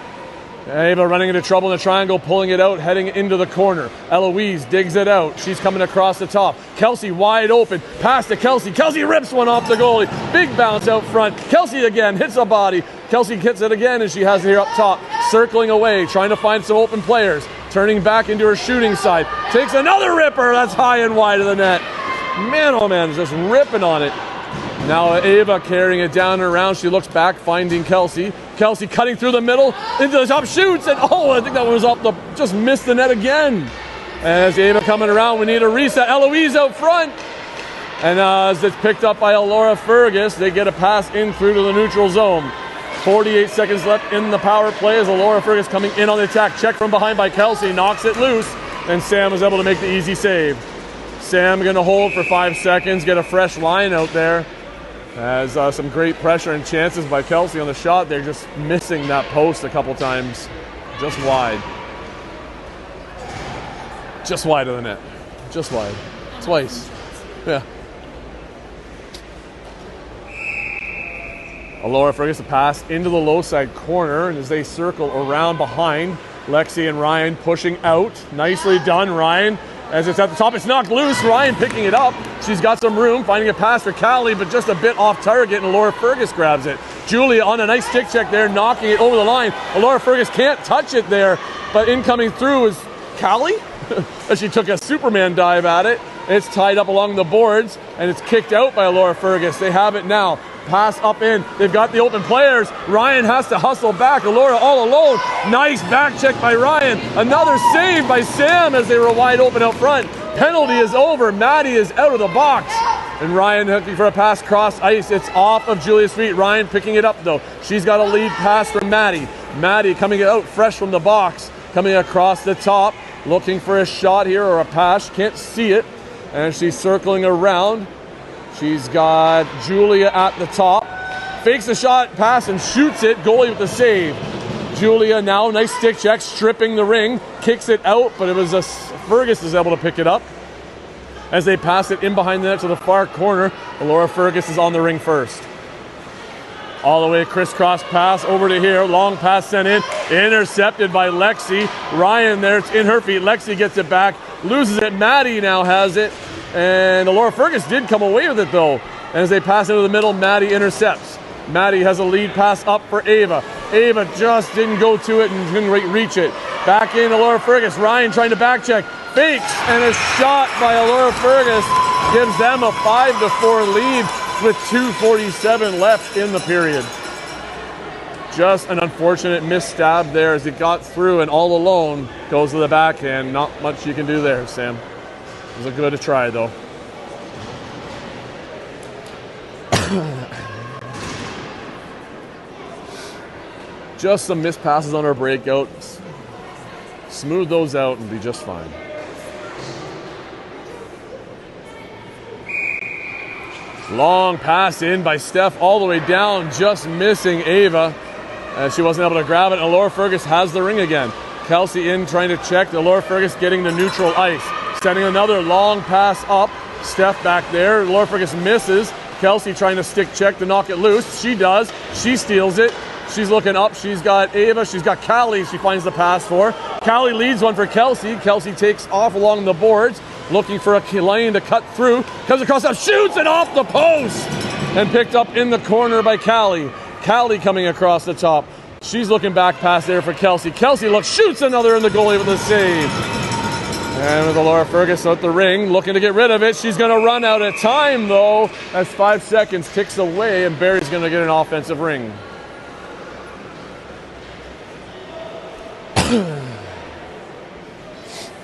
Ava running into trouble in the triangle, pulling it out, heading into the corner. Eloise digs it out. She's coming across the top. Kelsey wide open. Pass to Kelsey. Kelsey rips one off the goalie. Big bounce out front. Kelsey again hits a body. Kelsey hits it again, and she has it here up top. Circling away, trying to find some open players. Turning back into her shooting side. Takes another ripper. That's high and wide of the net. Man, oh man, just ripping on it. Now Ava carrying it down and around. She looks back, finding Kelsey. Kelsey cutting through the middle, into the top, shoots, and oh, I think that one was up the, just missed the net again. As Ava coming around, we need a reset. Eloise out front. And as it's picked up by Laura Fergus, they get a pass in through to the neutral zone. 48 seconds left in the power play as Laura Fergus coming in on the attack. Check from behind by Kelsey, knocks it loose, and Sam was able to make the easy save. Sam going to hold for 5 seconds, get a fresh line out there. As some great pressure and chances by Kelsey on the shot. They're just missing that post a couple times. Just wide. Just wide of the net. Just wide. Twice. Yeah. Laura Fergus to pass into the low side corner, and as they circle around behind, Lexi and Ryan pushing out. Nicely done, Ryan. As it's at the top, it's knocked loose. Ryan picking it up. She's got some room, finding a pass for Callie, but just a bit off target, and Laura Fergus grabs it. Julia on a nice stick check there, knocking it over the line. Laura Fergus can't touch it there, but incoming through is Callie, as she took a Superman dive at it. It's tied up along the boards, and it's kicked out by Laura Fergus. They have it now. Pass up in. They've got the open players. Ryan has to hustle back. Laura all alone. Nice back check by Ryan. Another save by Sam as they were wide open out front. Penalty is over. Maddie is out of the box. And Ryan looking for a pass cross ice. It's off of Julia's feet. Ryan picking it up though. She's got a lead pass from Maddie. Maddie coming out fresh from the box. Coming across the top. Looking for a shot here or a pass. Can't see it. And she's circling around. She's got Julia at the top. Fakes the shot, pass, and shoots it. Goalie with the save. Julia now, nice stick check, stripping the ring. Kicks it out, but it was Fergus is able to pick it up. As they pass it in behind the net to the far corner, Laura Fergus is on the ring first. All the way crisscross pass over to here. Long pass sent in. Intercepted by Lexi. Ryan there, it's in her feet. Lexi gets it back. Loses it. Maddie now has it. And Laura Fergus did come away with it though. And as they pass into the middle, Maddie intercepts. Maddie has a lead pass up for Ava. Ava just didn't go to it and couldn't reach it. Back into Laura Fergus. Ryan trying to back check. Fakes and a shot by Laura Fergus gives them a 5-4 lead with 2:47 left in the period. Just an unfortunate misstab there as it got through and all alone goes to the backhand. Not much you can do there, Sam. It was a good try, though. Just some missed passes on our breakout. Smooth those out and be just fine. Long pass in by Steph all the way down, just missing Ava. She wasn't able to grab it, and Laura Fergus has the ring again. Kelsey in trying to check. Laura Fergus getting the neutral ice. Sending another long pass up. Steph back there. Laura Fergus misses. Kelsey trying to stick check to knock it loose. She does. She steals it. She's looking up. She's got Ava. She's got Callie. She finds the pass for. Callie leads one for Kelsey. Kelsey takes off along the boards. Looking for a lane to cut through. Comes across that. Shoots it off the post. And picked up in the corner by Callie. Callie coming across the top. She's looking back pass there for Kelsey. Kelsey looks. Shoots another in the goalie with a save. And with Laura Fergus at the ring, looking to get rid of it. She's going to run out of time, though, as 5 seconds ticks away, and Barrie's going to get an offensive ring.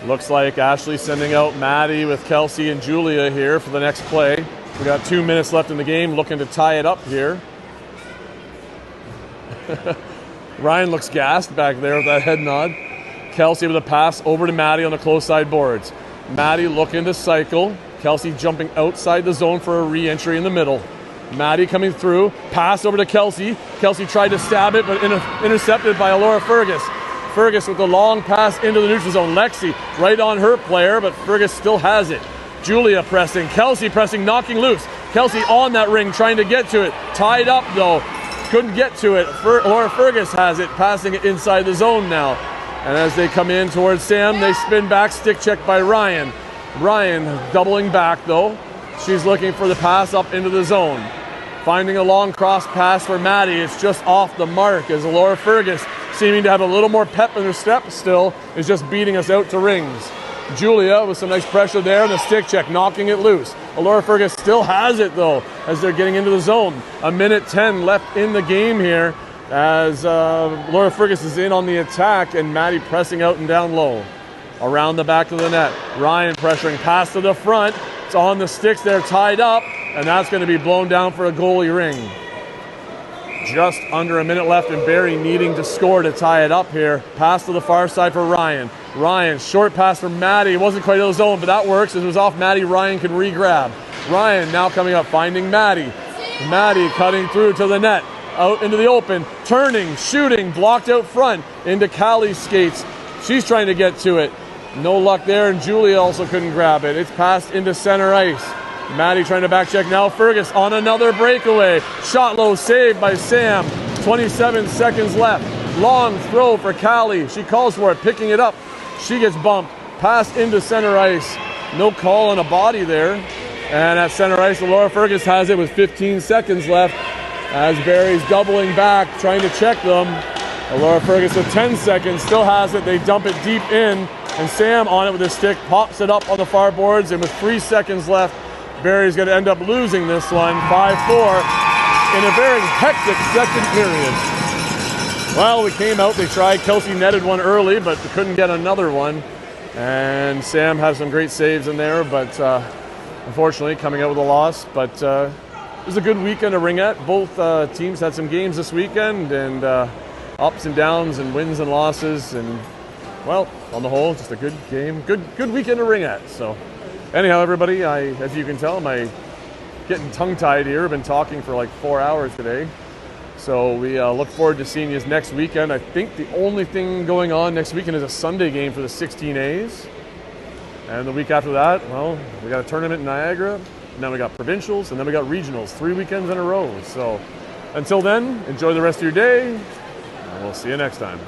Looks like Ashley sending out Maddie with Kelsey and Julia here for the next play. We got 2 minutes left in the game, looking to tie it up here. Ryan looks gassed back there with that head nod. Kelsey with a pass over to Maddie on the close side boards. Maddie looking to cycle. Kelsey jumping outside the zone for a re-entry in the middle. Maddie coming through. Pass over to Kelsey. Kelsey tried to stab it, but intercepted by Laura Fergus. Fergus with the long pass into the neutral zone. Lexi right on her player, but Fergus still has it. Julia pressing. Kelsey pressing, knocking loose. Kelsey on that ring, trying to get to it. Tied up, though. Couldn't get to it. Laura Fergus has it, passing it inside the zone now. And as they come in towards Sam, they spin back, stick check by Ryan. Ryan doubling back though. She's looking for the pass up into the zone. Finding a long cross pass for Maddie. It's just off the mark as Laura Fergus, seeming to have a little more pep in her step still, is just beating us out to rings. Julia with some nice pressure there and a stick check, knocking it loose. Laura Fergus still has it though as they're getting into the zone. 1:10 left in the game here. As Laura Fergus is in on the attack and Maddie pressing out and down low. Around the back of the net. Ryan pressuring, pass to the front. It's on the sticks there, tied up, and that's going to be blown down for a goalie ring. Just under a minute left and Barrie needing to score to tie it up here. Pass to the far side for Ryan. Ryan, short pass for Maddie. It wasn't quite in the zone, but that works. As it was off Maddie, Ryan can re-grab. Ryan now coming up, finding Maddie. Maddie cutting through to the net. Out into the open, turning, shooting, blocked out front into Callie's skates. She's trying to get to it. No luck there, and Julia also couldn't grab it. It's passed into center ice. Maddie trying to back check now. Fergus on another breakaway. Shot low, saved by Sam. 27 seconds left. Long throw for Callie. She calls for it, picking it up. She gets bumped. Pass into center ice. No call on a body there. And at center ice, Laura Fergus has it with 15 seconds left as Barrie's doubling back, trying to check them. Laura Fergus with 10 seconds, still has it. They dump it deep in, and Sam on it with his stick pops it up on the far boards, and with 3 seconds left, Barrie's going to end up losing this one, 5-4, in a very hectic second period. Well, we came out, they tried. Kelsey netted one early, but couldn't get another one. And Sam has some great saves in there, but unfortunately coming out with a loss. But it was a good weekend of ringette. Both teams had some games this weekend, and ups and downs and wins and losses. And, well, on the whole, just a good game. Good weekend of ringette. So, anyhow, everybody, as you can tell, I'm getting tongue-tied here. I've been talking for like 4 hours today. So we look forward to seeing you next weekend. I think the only thing going on next weekend is a Sunday game for the 16As. And the week after that, well, we got a tournament in Niagara, and then we got provincials, and then we got regionals, 3 weekends in a row. So until then, enjoy the rest of your day, and we'll see you next time.